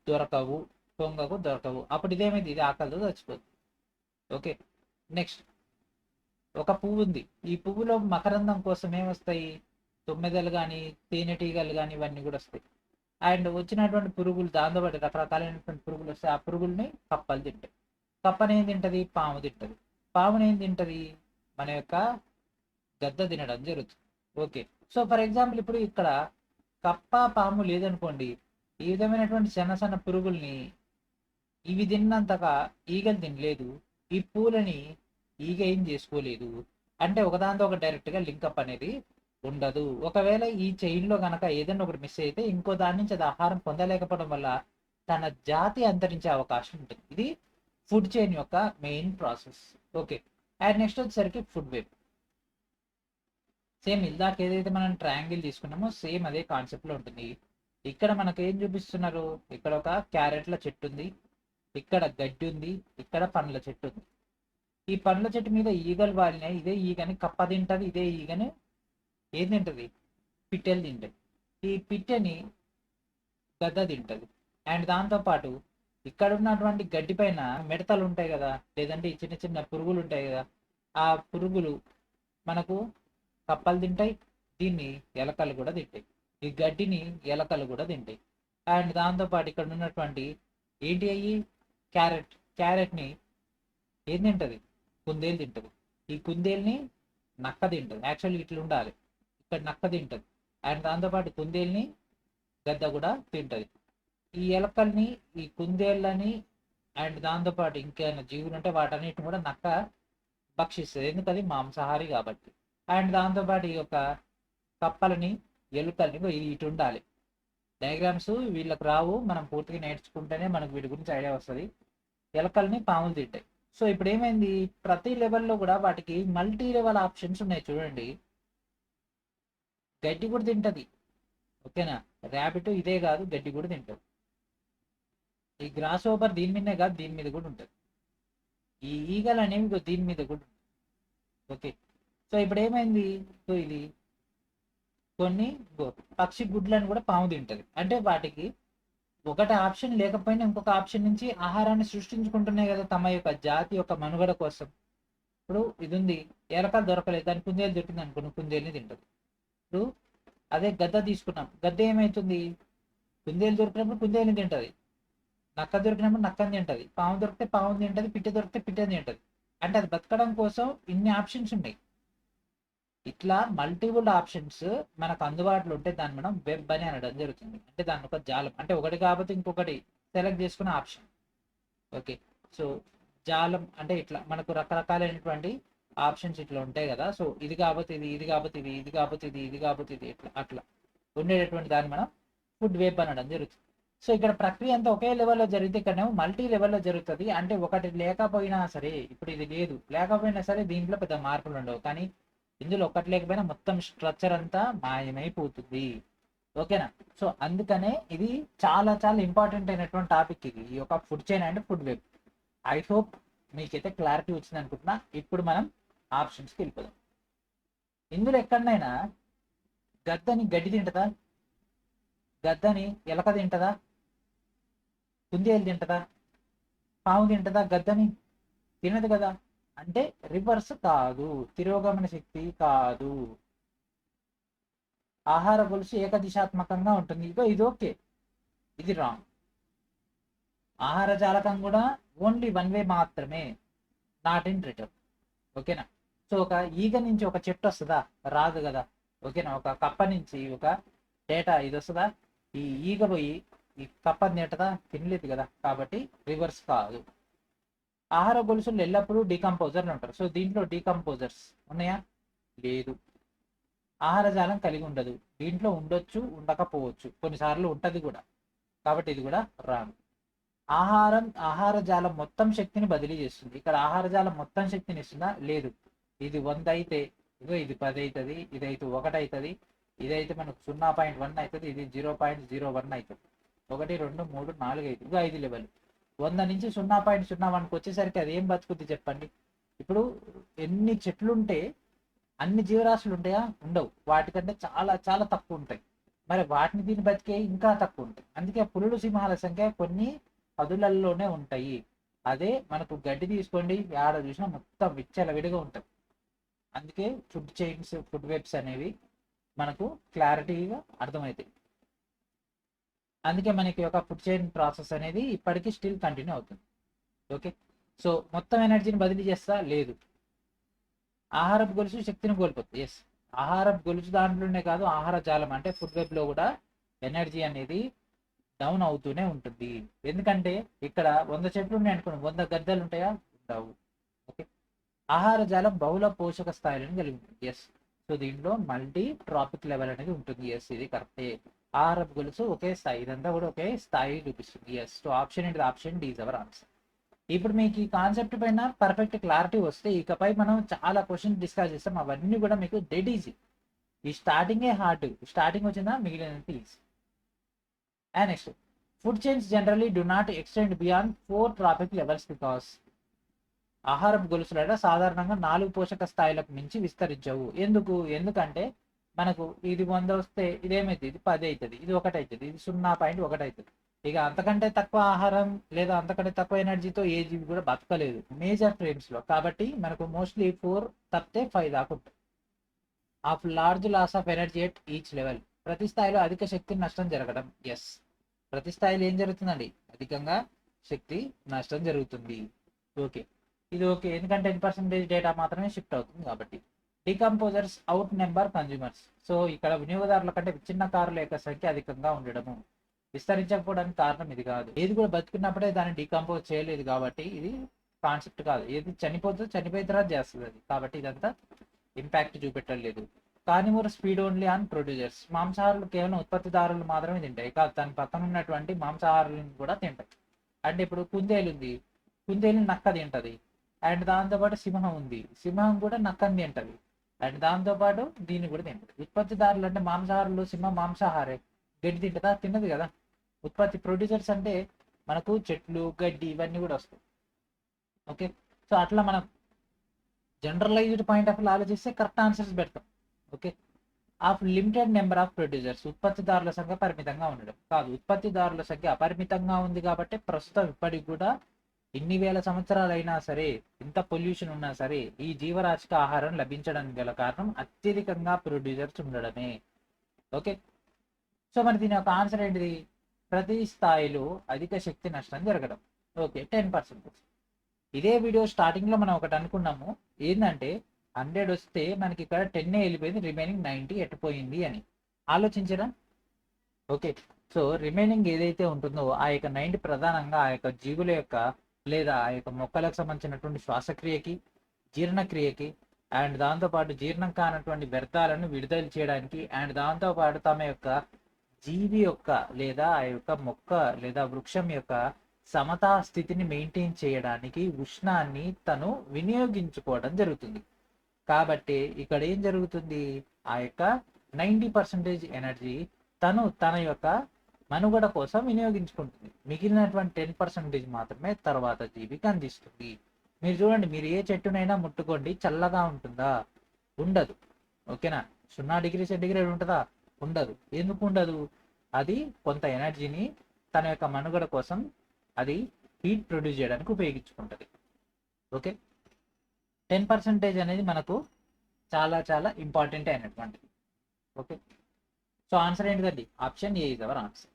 దొరకవు. కొంగకు దొరకవు. అప్పుడు ఇదేమైంది, ఇది ఆకలితో చచ్చిపోతుంది. ఓకే. నెక్స్ట్, ఒక పువ్వు ఉంది. ఈ పువ్వులో మకరందం కోసం ఏమొస్తాయి, తుమ్మెదలు కానీ తేనెటీగలు కానీ ఇవన్నీ కూడా వస్తాయి. అండ్ వచ్చినటువంటి పురుగులు, దాంతోపాటు రకరకాలైనటువంటి పురుగులు వస్తాయి. ఆ పురుగుల్ని కప్పలు తింటాయి. కప్పని ఏం తింటది, పాము తింటది. పాముని ఏం తింటది, మన యొక్క గద్ద తినడం జరుగుతుంది. ఓకే. సో ఫర్ ఎగ్జాంపుల్ ఇప్పుడు ఇక్కడ కప్ప పాము లేదనుకోండి, ఈ విధమైనటువంటి చిన్న చిన్న పురుగుల్ని ఇవి తిన్నంతగా ఈగలు తినలేదు. ఈ పూలని ఈగ ఏం చేసుకోలేదు. అంటే ఒకదాంతో ఒక డైరెక్ట్ గా లింకప్ అనేది ఉండదు. ఒకవేళ ఈ చైన్ లో గనక ఏదైనా ఒకటి మిస్ అయితే ఇంకో దాని నుంచి అది ఆహారం పొందలేకపోవడం వల్ల తన జాతి అంతరించే అవకాశం ఉంటుంది. ఇది ఫుడ్ చైన్ యొక్క main process. Okay. And next వచ్చేసరికి ఫుడ్ వెబ్. సేమ్ ఇందాక ఏదైతే మనం ట్రయాంగిల్ తీసుకున్నామో సేమ్ అదే కాన్సెప్ట్ లో ఉంటుంది. ఇక్కడ మనకు ఏం చూపిస్తున్నారు, ఇక్కడ ఒక క్యారెట్ల చెట్టు ఉంది, ఇక్కడ గడ్డి ఉంది, ఇక్కడ పండ్ల చెట్టు ఉంది. ఈ పండ్ల చెట్టు మీద ఈగలు వాలినాయి. ఇదే ఈగని కప్ప తింటది, ఇదే ఈగని ఏం తింటది, పిట్టెలు తింటది. ఈ పిట్టెని గద్ద తింటది. అండ్ దాంతో పాటు ఇక్కడ ఉన్నటువంటి గడ్డి పైన మిడతలు ఉంటాయి కదా, లేదంటే ఈ చిన్న చిన్న పురుగులు ఉంటాయి కదా, ఆ పురుగులు మనకు కప్పలు తింటాయి. దీన్ని ఎలకలు కూడా తింటాయి. ఈ గడ్డిని ఎలకలు కూడా తింటాయి. అండ్ దాంతో పాటు ఇక్కడ ఉన్నటువంటి ఏంటి అయ్యి, క్యారెట్ని ఏం తింటది, కుందేలు తింటది. ఈ కుందేల్ని నక్క తింటది. యాక్చువల్లీ ఇట్లా ఉండాలి, ఇక్కడ నక్క తింటది. అండ్ దాంతోపాటు కుందేల్ని గద్ద కూడా తింటది. ఈ ఎలకల్ని, ఈ కుందేళ్ళని అండ్ దాంతోపాటు ఇంకేమైనా జీవులు ఉంటే వాటన్నిటిని కూడా నక్క భక్షిస్తుంది, ఎందుకది మాంసాహారి కాబట్టి. అండ్ దాంతోపాటు ఈ యొక్క కప్పలని, ఎలుకల్ని ఇది ఇటు ఉండాలి. డయాగ్రామ్స్ వీళ్ళకి రావు, మనం పూర్తిగా నేర్చుకుంటేనే మనకు వీటి గురించి ఐడియా వస్తుంది. ఎలకల్ని పాములు తింటాయి. సో ఇప్పుడు ఏమైంది, ప్రతి లెవెల్లో కూడా వాటికి మల్టీ లెవెల్ ఆప్షన్స్ ఉన్నాయి. చూడండి, గడ్డి కూడా తింటది. ఓకేనా, ర్యాబిట్ ఇదే కాదు, గడ్డి కూడా తింటది. ఈ గ్రాస్ ఓవర్ దీని మీదనే కాదు, దీని మీద కూడా ఉంటుంది. ఈ ఈగలు అనేవి దీని మీద కూడా ఉంటుంది. ఓకే. సో ఇప్పుడు ఏమైంది, సో ఇది కొన్ని పక్షి గుడ్లను కూడా పాము తింటది. అంటే వాటికి ఒకటి ఆప్షన్ లేకపోయినా ఇంకొక ఆప్షన్ నుంచి ఆహారాన్ని సృష్టించుకుంటున్నాయి కదా తమ యొక్క జాతి యొక్క మనుగడ కోసం. ఇప్పుడు ఇది ఉంది, ఎలకలు దొరకలేదు, దాని కుందేలు దొరికింది అనుకుని కుందేలుని తింటది. ఇప్పుడు అదే గద్ద తీసుకున్నాం, గద్ద ఏమవుతుంది, కుందేలు దొరికినప్పుడు కుందేలుని తింటది, నక్క దొరికినప్పుడు నక్కని తింటది, పాము దొరికితే పాము తింటది, పిట్ట దొరికితే పిట్టని తింటది. అంటే అది బతకడం కోసం ఇన్ని ఆప్షన్స్ ఉన్నాయి. ఇట్లా మల్టిపుల్ ఆప్షన్స్ మనకు అందుబాటులో ఉంటే దాన్ని మనం వెబ్ అని అనడం జరుగుతుంది. అంటే దాని ఒక జాలం, అంటే ఒకటి కాకపోతే ఇంకొకటి సెలెక్ట్ చేసుకున్న ఆప్షన్. ఓకే. సో జాలం అంటే ఇట్లా మనకు రకరకాలైనటువంటి ఆప్షన్స్ ఇట్లా ఉంటాయి కదా. సో ఇది కాకపోతే ఇది, ఇది కాకపోతే ఇది, ఇది కాకపోతే ఇది, ఇది కాకపోతే ఇది, ఇట్లా అట్లా ఉండేటటువంటి దాన్ని మనం ఫుడ్ వెబ్ అనడం జరుగుతుంది. సో ఇక్కడ ప్రక్రియ అంతా ఒకే లెవెల్లో జరిగితే ఇక్కడనేమో మల్టీ లెవెల్లో జరుగుతుంది. అంటే ఒకటి లేకపోయినా సరే, ఇప్పుడు ఇది లేదు లేకపోయినా సరే దీంట్లో పెద్ద మార్పులు ఉండవు, కానీ ఇందులో ఒక్కటి లేకపోయినా మొత్తం స్ట్రక్చర్ అంతా మాయమైపోతుంది. ఓకేనా. సో అందుకనే ఇది చాలా చాలా ఇంపార్టెంట్ అయినటువంటి టాపిక్ ఇది, ఈ యొక్క food chain and food web. I hope మీకైతే క్లారిటీ వచ్చింది అనుకుంటున్నా. ఇప్పుడు మనం ఆప్షన్స్కి వెళ్ళిపోదాం. ఇందులో ఎక్కడనైనా గద్దని గడ్డి తింటదా, గద్దని ఎలక తింటదా, కుందేలు తింటదా, పాము తింటదా, గద్దని తినదు కదా. అంటే రివర్స్ కాదు, తిరోగమన శక్తి కాదు, ఆహార గొలుసు ఏకదిశాత్మకంగా ఉంటుంది. ఇగో ఇది ఓకే, ఇది రాంగ్. ఆహార జాలకం కూడా ఓన్లీ వన్ వే మాత్రమే, నాట్ ఇన్ రిటర్న్. ఓకేనా. సో ఒక ఈగ నుంచి ఒక చెట్టు వస్తుందా, రాదు కదా. ఓకేనా. ఒక కప్ప నుంచి ఒక డేటా ఇది వస్తుందా, ఈ ఈగ పోయి ఈ కప్పని తింటదా, తినలేదు కదా. కాబట్టి రివర్స్ కాదు. ఆహార గొలుసులు ఎల్లప్పుడూ డీకంపోజర్లు ఉంటారు. సో దీంట్లో డీకంపోజర్స్ ఉన్నాయా, లేదు. ఆహార జాలం కలిగి ఉండదు, దీంట్లో ఉండొచ్చు ఉండకపోవచ్చు, కొన్నిసార్లు ఉంటది కూడా. కాబట్టి ఇది కూడా రాంగ్. ఆహార జాలం మొత్తం శక్తిని బదిలీ చేస్తుంది. ఇక్కడ ఆహార జాలం మొత్తం శక్తిని ఇస్తుందా, లేదు. ఇది 100 అయితే ఇగో ఇది 10 అవుతుంది, ఇదైతే 1 అవుతుంది, ఇదైతే మనకు 0.1 అవుతుంది, ఇది 0.01 అవుతుంది. 1 2 3 4 5 ఇగో 5 లెవెల్. 100 నుంచి 0.01కి వచ్చేసరికి అది ఏం బతుకుద్ది చెప్పండి. ఇప్పుడు ఎన్ని చెట్లు ఉంటే అన్ని జీవరాశులు ఉంటాయా, ఉండవు. వాటికంటే చాలా చాలా తక్కువ ఉంటాయి. మరి వాటిని దీన్ని బతికే ఇంకా తక్కువ ఉంటాయి. అందుకే పులులు సింహాల సంఖ్య కొన్ని పదులల్లోనే ఉంటాయి. అదే మనకు గడ్డి తీసుకోండి, ఆడ చూసినా మొత్తం విచ్చలవిడిగా ఉంటుంది. అందుకే ఫుడ్ చైన్స్, ఫుడ్ వెబ్స్ అనేవి మనకు క్లారిటీగా అర్థమవుతాయి. అందుకే మనకి ఒక ఫుడ్ చైన్ ప్రాసెస్ అనేది ఇప్పటికీ స్టిల్ కంటిన్యూ అవుతుంది. ఓకే, సో మొత్తం ఎనర్జీని బదిలీ చేస్తా లేదు, ఆహారపు గొలుసు శక్తిని కోల్పోతుంది. ఎస్, ఆహారపు గొలుసు దాంట్లోనే కాదు, ఆహార జాలం అంటే ఫుడ్ వెబ్ లో కూడా ఎనర్జీ అనేది డౌన్ అవుతూనే ఉంటుంది. ఎందుకంటే ఇక్కడ 100 చెట్లు ఉన్నాయి అనుకోండి, 100 గద్దెలు ఉంటాయా? ఉండవు. ఓకే, ఆహార జాలం బహుళ పోషక స్థాయిలను కలిగి ఉంటుంది. ఎస్, సో దీంట్లో మల్టీ ట్రాపిక్ లెవెల్ అనేది ఉంటుంది. ఎస్, ఇది కరెక్టే. ఆహారపు గొలుసు ఒకే స్థాయి, ఇదంతా కూడా ఒకే స్థాయి చూపిస్తుంది. ఎస్, సో ఆప్షన్ ఏంటి? Option D is our answer. ఇప్పుడు మీకు ఈ కాన్సెప్ట్ పైన పర్ఫెక్ట్ క్లారిటీ వస్తే ఇకపై మనం చాలా క్వశ్చన్స్ డిస్కస్ చేస్తాం. అవన్నీ కూడా మీకు డెడ్ ఈజీ. ఈ స్టార్టింగే హార్డ్, స్టార్టింగ్ వచ్చిందా మిగిలినంత easy. And next, food chains generally do not extend beyond 4 trophic levels because ఆహారపు గొలుసులట సాధారణంగా 4 పోషక స్థాయిలకు మించి విస్తరించవు. ఎందుకంటే మనకు ఇది 100 వస్తే ఇదేమైతుంది? ఇది 10 అవుతుంది, ఇది 1 అవుతుంది, ఇది 0.1 అవుతుంది. ఇక అంతకంటే తక్కువ ఆహారం లేదా అంతకంటే తక్కువ ఎనర్జీతో ఏ జీవి కూడా బతకలేదు మేజర్ ఫ్రేమ్స్ లో. కాబట్టి మనకు మోస్ట్లీ 4 తప్పితే 5 దాకా ఉంటుంది. Of large loss of energy at each level, ప్రతి స్థాయిలో అధిక శక్తి నష్టం జరగడం. ఎస్, ప్రతి స్థాయిలో ఏం జరుగుతుందండి? అధికంగా శక్తి నష్టం జరుగుతుంది. ఓకే, ఇది ఓకే, ఎందుకంటే 10% డేటా మాత్రమే షిఫ్ట్ అవుతుంది కాబట్టి. Decomposers out number consumers, so ఇక్కడ వినియోగదారుల కంటే విచ్ఛిన్నకారుల యొక్క సంఖ్య అధికంగా ఉండడము. విస్తరించకపోవడానికి కారణం ఇది కాదు, ఏది కూడా బతుకున్నప్పుడే దాన్ని డీకంపోజ్ చేయలేదు కాబట్టి ఇది కాన్సెప్ట్ కాదు. ఏది చనిపోతుందో చనిపోయిన తర్వాత చేస్తుంది అది, కాబట్టి ఇదంతా ఇంపాక్ట్ చూపెట్టలేదు. Carnivorous feed only on producers, మాంసాహారులు కేవలం ఉత్పత్తిదారులు మాత్రమే తింటాయి కాదు, దాని పక్కన ఉన్నటువంటి మాంసాహారులను కూడా తింటాయి. అంటే ఇప్పుడు కుందేలు ఉంది, కుందేలు నక్క తింటది. అండ్ దాంతోపాటు సింహం ఉంది, సింహం కూడా నక్కని తింటది. అండ్ దాంతోపాటు దీన్ని కూడా తింటది. ఉత్పత్తిదారులు అంటే మాంసాహారులు, సింహం మాంసాహారే, గడ్డి తింటదా? తిన్నది కదా. ఉత్పత్తి ప్రొడ్యూసర్స్ అంటే మనకు చెట్లు, గడ్డి ఇవన్నీ కూడా వస్తాయి. ఓకే, సో అట్లా మనం జనరలైజ్డ్ పాయింట్ ఆఫ్ వ్యూ ఆలోచిస్తే కరెక్ట్ ఆన్సర్స్ పెడతాం. Okay, of limited number of producers, ఉత్పత్తిదారుల సంఖ్య పరిమితంగా ఉండడం కాదు, ఉత్పత్తిదారుల సంఖ్య అపరిమితంగా ఉంది కాబట్టి ప్రస్తుతం ఇప్పటికి కూడా ఎన్ని వేల సంవత్సరాలు అయినా సరే, ఇంత పొల్యూషన్ ఉన్నా సరే ఈ జీవరాశికి ఆహారం లభించడానికి గల కారణం అత్యధికంగా ప్రొడ్యూసర్స్ ఉండడమే. ఓకే, సో మరి దీని యొక్క ఆన్సర్ ఏంటిది? ప్రతి స్థాయిలో అధిక శక్తి నష్టం జరగడం. ఓకే, 10%. ఇదే వీడియో స్టార్టింగ్ లో మనం ఒకటి అనుకున్నాము, ఏంటంటే 100 వస్తే మనకి ఇక్కడ 10 వెళ్ళిపోయింది, రిమైనింగ్ 90 ఎట్టిపోయింది అని ఆలోచించరా? ఓకే, సో రిమైనింగ్ ఏదైతే ఉంటుందో ఆ యొక్క 90 ప్రధానంగా ఆ యొక్క జీవుల యొక్క లేదా ఆ యొక్క మొక్కలకు సంబంధించినటువంటి శ్వాసక్రియకి, జీర్ణక్రియకి, అండ్ దాంతోపాటు జీర్ణం కానటువంటి వ్యర్థాలను విడుదల చేయడానికి, అండ్ దాంతోపాటు తమ యొక్క జీవి యొక్క లేదా ఆ యొక్క మొక్క లేదా వృక్షం యొక్క సమతా స్థితిని మెయింటైన్ చేయడానికి ఉష్ణాన్ని తను వినియోగించుకోవడం జరుగుతుంది. కాబట్టి ఇక్కడ ఏం జరుగుతుంది? ఆ యొక్క 90% ఎనర్జీ తను తన యొక్క మనుగడ కోసం వినియోగించుకుంటుంది. మిగిలినటువంటి 10% మాత్రమే తర్వాత జీవికి అందిస్తుంది. మీరు చూడండి, మీరు ఏ చెట్టునైనా ముట్టుకోండి, చల్లగా ఉంటుందా? ఉండదు. ఓకేనా? 0°C ఉంటుందా? ఉండదు. ఎందుకు ఉండదు? అది కొంత ఎనర్జీని తన యొక్క మనుగడ కోసం అది హీట్ ప్రొడ్యూస్ చేయడానికి ఉపయోగించుకుంటుంది. ఓకే, 10% అనేది మనకు చాలా చాలా ఇంపార్టెంట్ అయినటువంటిది. ఓకే, సో ఆన్సర్ ఏంటిదండి? Option A is our answer.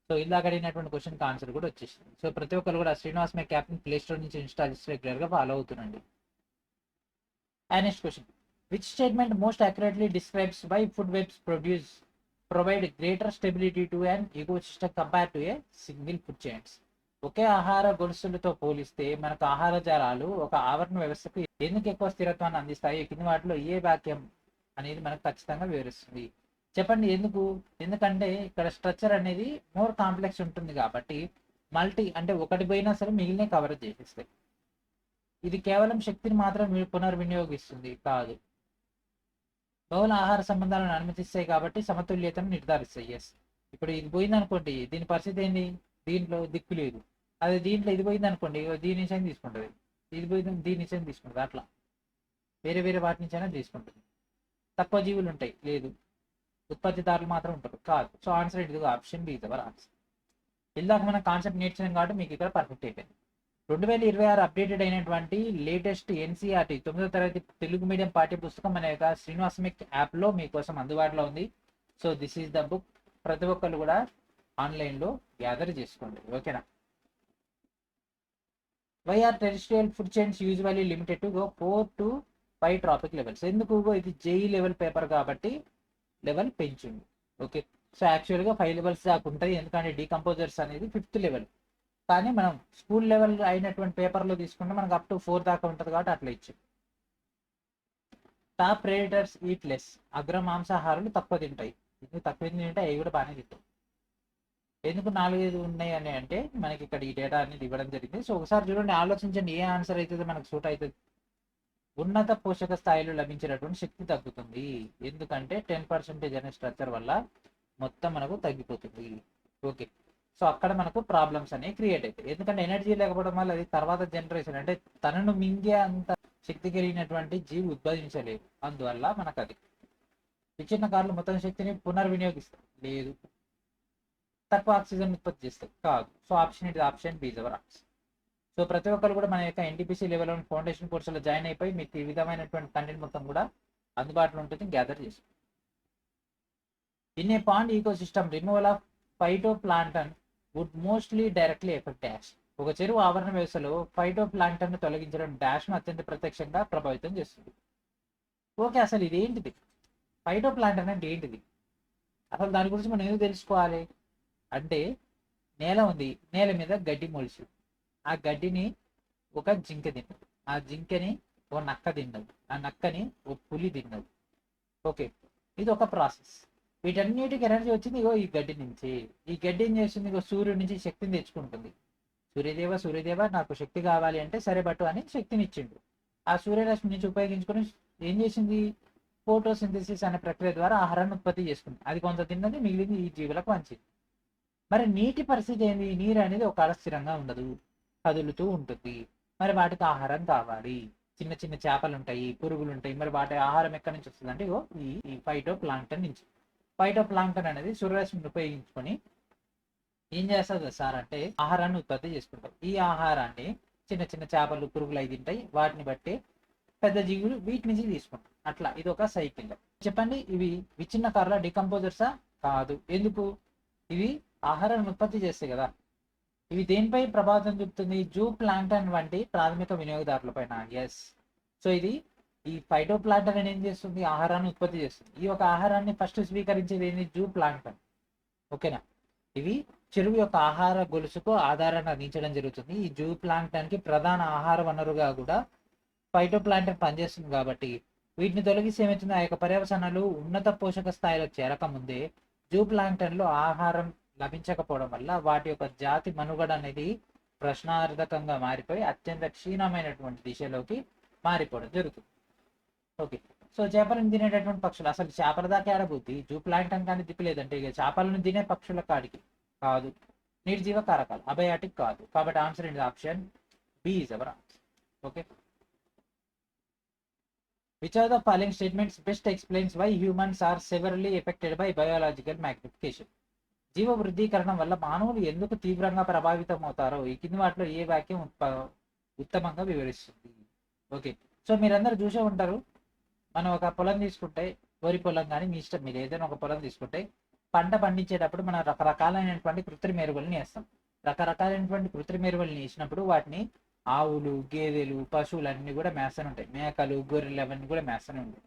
So ఇందాక అడిగినటువంటి క్వశ్చన్కి ఆన్సర్ కూడా వచ్చేసింది. సో ప్రతి ఒక్కరు కూడా శ్రీనివాస్ మే యాప్ని ప్లే స్టోర్ నుంచి ఇన్స్టాల్ చేసి రెగ్యులర్గా ఫాలో అవుతుండండి. And next question, which statement most accurately describes why food webs provide greater stability to an ecosystem compare to a single food chains? ఒకే ఆహార గొలుసులతో పోలిస్తే మనకు ఆహార జాలాలు ఒక ఆవరణ వ్యవస్థకు ఎందుకు ఎక్కువ స్థిరత్వాన్ని అందిస్తాయి? కింది వాటిలో ఏ వాక్యం అనేది మనకు ఖచ్చితంగా వివరిస్తుంది? చెప్పండి ఎందుకు? ఎందుకంటే ఇక్కడ స్ట్రక్చర్ అనేది మోర్ కాంప్లెక్స్ ఉంటుంది కాబట్టి మల్టీ అంటే ఒకటి పోయినా సరే మిగిలిన కవర్ చేసేస్తాయి. ఇది కేవలం శక్తిని మాత్రం పునర్వినియోగిస్తుంది కాదు, బహుళ ఆహార సంబంధాలను అనుమతిస్తాయి కాబట్టి సమతుల్యతను నిర్ధారిస్తాయి. ఎస్, ఇప్పుడు ఇది పోయింది అనుకోండి, దీని పరిస్థితి ఏంటి? దీంట్లో దిక్కు లేదు. అదే దీంట్లో ఇది పోయింది అనుకోండి, దీని నుంచి తీసుకుంటుంది, ఇది పోయింది దీని నుంచి తీసుకుంటుంది, అట్లా వేరే వేరే వాటి నుంచి అయినా తీసుకుంటుంది. తక్కువ జీవులు ఉంటాయి, లేదు. ఉత్పత్తిదారులు మాత్రం ఉంటారు, కాదు. సో ఆన్సర్ ఏంటిది? Option B is our answer. ఇందాక మనం కాన్సెప్ట్ నేర్చుకున్నాం కాబట్టి మీకు ఇక్కడ పర్ఫెక్ట్ అయిపోయింది. 2026 అప్డేటెడ్ అయినటువంటి లేటెస్ట్ ఎన్సీఆర్టీ 9వ తరగతి తెలుగు మీడియం పాఠ్య పుస్తకం మన యొక్క శ్రీనివాసమిక్ యాప్లో మీకోసం అందుబాటులో ఉంది. So this is the book. ప్రతి ఒక్కరు కూడా ఆన్లైన్లో గ్యాదర్ చేసుకోండి, ఓకేనా. Why are terrestrial food chains usually limited to 4 to 5 trophic levels. ఎందుకు? ఇది జేఈ లెవెల్ పేపర్ కాబట్టి లెవెల్ పెంచింది, ఓకే. సో యాక్చువల్గా 5 లెవెల్స్ దాకా ఉంటాయి, ఎందుకంటే డీకంపోజర్స్ అనేది 5th లెవెల్. కానీ మనం స్కూల్ లెవెల్ అయినటువంటి పేపర్లో తీసుకుంటే మనకు అప్ టు 4 దాకా ఉంటుంది కాబట్టి అట్లా ఇచ్చి. Top predators eat less. అగ్ర మాంసాహారులు తక్కువ తింటాయి. ఇది తక్కువ తింటే అవి కూడా బాగానే తింటాయి. ఎందుకు 4-5 ఉన్నాయి అని అంటే మనకి ఇక్కడ ఈ డేటా అనేది ఇవ్వడం జరిగింది. సో ఒకసారి చూడండి, ఆలోచించండి ఏ ఆన్సర్ అవుతుంది మనకు సూట్ అవుతుంది. ఉన్నత పోషక స్థాయిలో లభించేటటువంటి శక్తి తగ్గుతుంది, ఎందుకంటే 10% అనే స్ట్రక్చర్ వల్ల మొత్తం మనకు తగ్గిపోతుంది, ఓకే. సో అక్కడ మనకు ప్రాబ్లమ్స్ అనేవి క్రియేట్ అవుతాయి, ఎందుకంటే ఎనర్జీ లేకపోవడం వల్ల అది తర్వాత జనరేషన్ అంటే తనను మింగే అంత శక్తి కలిగినటువంటి జీవి ఉద్భవించలేదు. అందువల్ల మనకు అది విచ్ఛిన్న కార్లు మొత్తం శక్తిని పునర్వినియోగిస్తాయి, లేదు. తక్కువ ఆక్సిజన్ ఉత్పత్తి చేస్తాయి, కాదు. So option B is our answer. So ప్రతి ఒక్కరు కూడా మన యొక్క ఎన్టీపీసీ లెవెల్ ఫౌండేషన్ కోర్సులో జాయిన్ అయిపోయి మీకు ఈ విధమైనటువంటి కంటెంట్ మొత్తం కూడా అందుబాటులో ఉంటుంది, గ్యాదర్ చేసి. In a pond ecosystem removal of phytoplankton would mostly directly affect dash. ఒక చెరువు ఆవరణ వ్యవస్థలో ఫైటోప్లాంక్టన్ తొలగించడం డాష్ను అత్యంత ప్రత్యక్షంగా ప్రభావితం చేస్తుంది, ఓకే. అసలు ఇదేంటిది? ఫైటోప్లాంక్టన్ అంటే ఏంటిది? అసలు దాని గురించి మనం ఏదో తెలుసుకోవాలి. అంటే నేల ఉంది, నేల మీద గడ్డి మొలిచి, ఆ గడ్డిని ఒక జింక తిన్నది, ఆ జింకని ఓ నక్క తిన్నది, ఆ నక్కని ఓ పులి తిన్నది, ఓకే. ఇది ఒక ప్రాసెస్. వీటన్నిటికి ఎనర్జీ వచ్చింది ఇగో ఈ గడ్డి నుంచి. ఈ గడ్డి ఏం చేస్తుంది? ఇగో సూర్యుడి నుంచి శక్తిని తెచ్చుకుంటుంది. సూర్యదేవ నాకు శక్తి కావాలి అంటే సరే బట్టు అని శక్తిని ఇచ్చిండు. ఆ సూర్యరశ్మి నుంచి ఉపయోగించుకొని ఏం చేసింది? ఫోటోసింథసిస్ అనే ప్రక్రియ ద్వారా ఆహారాన్ని ఉత్పత్తి చేసుకుంది. అది కొంత తిన్నది, మిగిలింది ఈ జీవులకు వంచింది. మరి నీటి పరిస్థితి ఏంది? నీరు అనేది ఒక స్థిరంగా ఉండదు, కదులుతూ ఉంటుంది. మరి వాటికి ఆహారం కావాలి. చిన్న చిన్న చేపలు ఉంటాయి, పురుగులు ఉంటాయి. మరి వాటి ఆహారం ఎక్కడి నుంచి వస్తుంది అంటే ఇగో ఈ ఫైటోప్లాంక్టన్ నుంచి. ఫైటోప్లాంక్టన్ అనేది సూర్యరశ్మిని ఉపయోగించుకొని ఏం చేస్తుంది సార్ అంటే ఆహారాన్ని ఉత్పత్తి చేసుకుంటాయి. ఈ ఆహారాన్ని చిన్న చిన్న చేపలు, పురుగులు అయి తింటాయి. వాటిని బట్టి పెద్ద జీవులు వీటి నుంచి తీసుకుంటాయి. అట్లా ఇది ఒక సైకిల్. చెప్పండి, ఇవి విచ్ఛిన్నకారుల డికంపోజర్సా? కాదు. ఎందుకు? ఇవి ఆహారాన్ని ఉత్పత్తి చేస్తాయి కదా. ఇవి దేనిపై ప్రభావితం చూపుతుంది? జూ ప్లాంక్టన్ వంటి ప్రాథమిక వినియోగదారుల పైన. ఎస్. సో ఇది ఈ ఫైటోప్లాంక్టన్ ఏం చేస్తుంది? ఆహారాన్ని ఉత్పత్తి చేస్తుంది. ఈ యొక్క ఆహారాన్ని ఫస్ట్ స్వీకరించేది ఏంటి? జూ ప్లాంక్టన్, ఓకేనా. ఇవి చెరువు యొక్క ఆహార గొలుసుకు ఆధారాన్ని అందించడం జరుగుతుంది. ఈ జూ ప్లాంక్టన్ కి ప్రధాన ఆహార వనరుగా కూడా ఫైటోప్లాంక్టన్ పనిచేస్తుంది కాబట్టి వీటిని తొలగిస్తే ఏమవుతుంది? ఆ యొక్క పర్యవసనాలు ఉన్నత పోషక స్థాయిలో చేరకముందే జూ ప్లాంక్టన్ లో ఆహారం లభించకపోవడం వల్ల వాటి యొక్క జాతి మనుగడ అనేది ప్రశ్నార్థకంగా మారిపోయి అత్యంత క్షీణమైనటువంటి దిశలోకి మారిపోవడం జరుగుతుంది, ఓకే. సో చేపలను తినేటటువంటి పక్షులు, అసలు చేపల దాకా ఆడబుద్ధి జూ ప్లాంక్టన్ కానీ తిప్పలేదంటే ఇక చేపలను తినే పక్షుల కాడికి కాదు. నిర్జీవ కారకాలు, అబయాటిక్ కాదు. కాబట్టి ఆన్సర్ ఏంటి? Option B is our answer, okay. Which of the following statements best explains why humans are severely affected by biological magnification? జీవ వృద్ధీకరణం వల్ల మానవులు ఎందుకు తీవ్రంగా ప్రభావితం అవుతారో ఈ కింది వాటిలో ఏ వాక్యం ఉత్తమంగా వివరిస్తుంది? ఓకే. సో మీరందరూ చూసే ఉంటారు, మనం ఒక పొలం తీసుకుంటే, వరి పొలం కానీ మీ ఇష్టం, మీరు ఏదైనా ఒక పొలం తీసుకుంటే పంట పండించేటప్పుడు మనం రకరకాలైనటువంటి కృత్రిమ ఎరువులను వేస్తాం. రకరకాలైనటువంటి కృత్రిమ ఎరువులను వేసినప్పుడు వాటిని ఆవులు, గేదెలు, పశువులు అన్ని కూడా మేస్తూనే ఉంటాయి. మేకలు, గొర్రెలు అవన్నీ కూడా మేస్తూనే ఉంటాయి.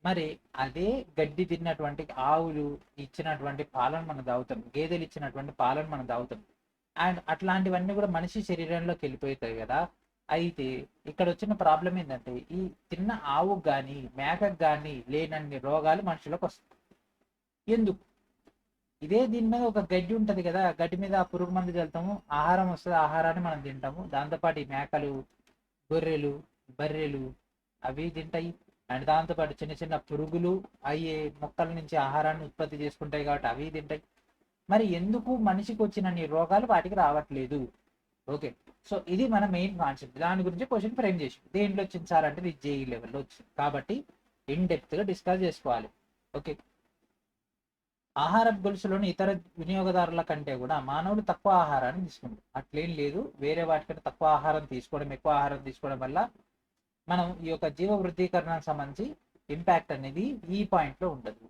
మరి అదే గడ్డి తిన్నటువంటి ఆవులు ఇచ్చినటువంటి పాలను మనం తాగుతాం, గేదెలు ఇచ్చినటువంటి పాలను మనం తాగుతాం. అండ్ అట్లాంటివన్నీ కూడా మనిషి శరీరంలోకి వెళ్ళిపోతాయి కదా. అయితే ఇక్కడ వచ్చిన ప్రాబ్లం ఏంటంటే ఈ తిన్న ఆవుకు కానీ మేకకు కానీ లేనన్ని రోగాలు మనుషులకు వస్తాయి. ఎందుకు? ఇదే దీని మీద ఒక గడ్డి ఉంటది కదా, గడ్డి మీద ఆ పురుగు మందు చల్లుతాము, ఆహారం వస్తుంది, ఆహారాన్ని మనం తింటాము. దాంతోపాటు ఈ మేకలు, గొర్రెలు, బర్రెలు అవి తింటాయి. అండ్ దాంతోపాటు చిన్న చిన్న పురుగులు అయ్యే మొక్కల నుంచి ఆహారాన్ని ఉత్పత్తి చేసుకుంటాయి కాబట్టి అవి తింటాయి. మరి ఎందుకు మనిషికి వచ్చినన్ని రోగాలు వాటికి రావట్లేదు? ఓకే. సో ఇది మన మెయిన్ కాన్సెప్ట్. దాని గురించి క్వశ్చన్ ఫ్రేమ్ చేసి దేంట్లో వచ్చింది సార్ అంటే ఇది జేఈ లెవెల్లో వచ్చింది కాబట్టి ఇన్ డెప్త్ గా డిస్కస్ చేసుకోవాలి, ఓకే. ఆహారపు గొలుసులోని ఇతర వినియోగదారుల కంటే కూడా మానవులు తక్కువ ఆహారాన్ని తీసుకుంటారు. అట్లేం లేదు, వేరే వాటికంటే తక్కువ ఆహారం తీసుకోవడం, ఎక్కువ ఆహారం తీసుకోవడం వల్ల మనం ఈ యొక్క జీవ వృద్ధీకరణకు సంబంధించి ఇంపాక్ట్ అనేది ఈ పాయింట్ లో ఉండదు.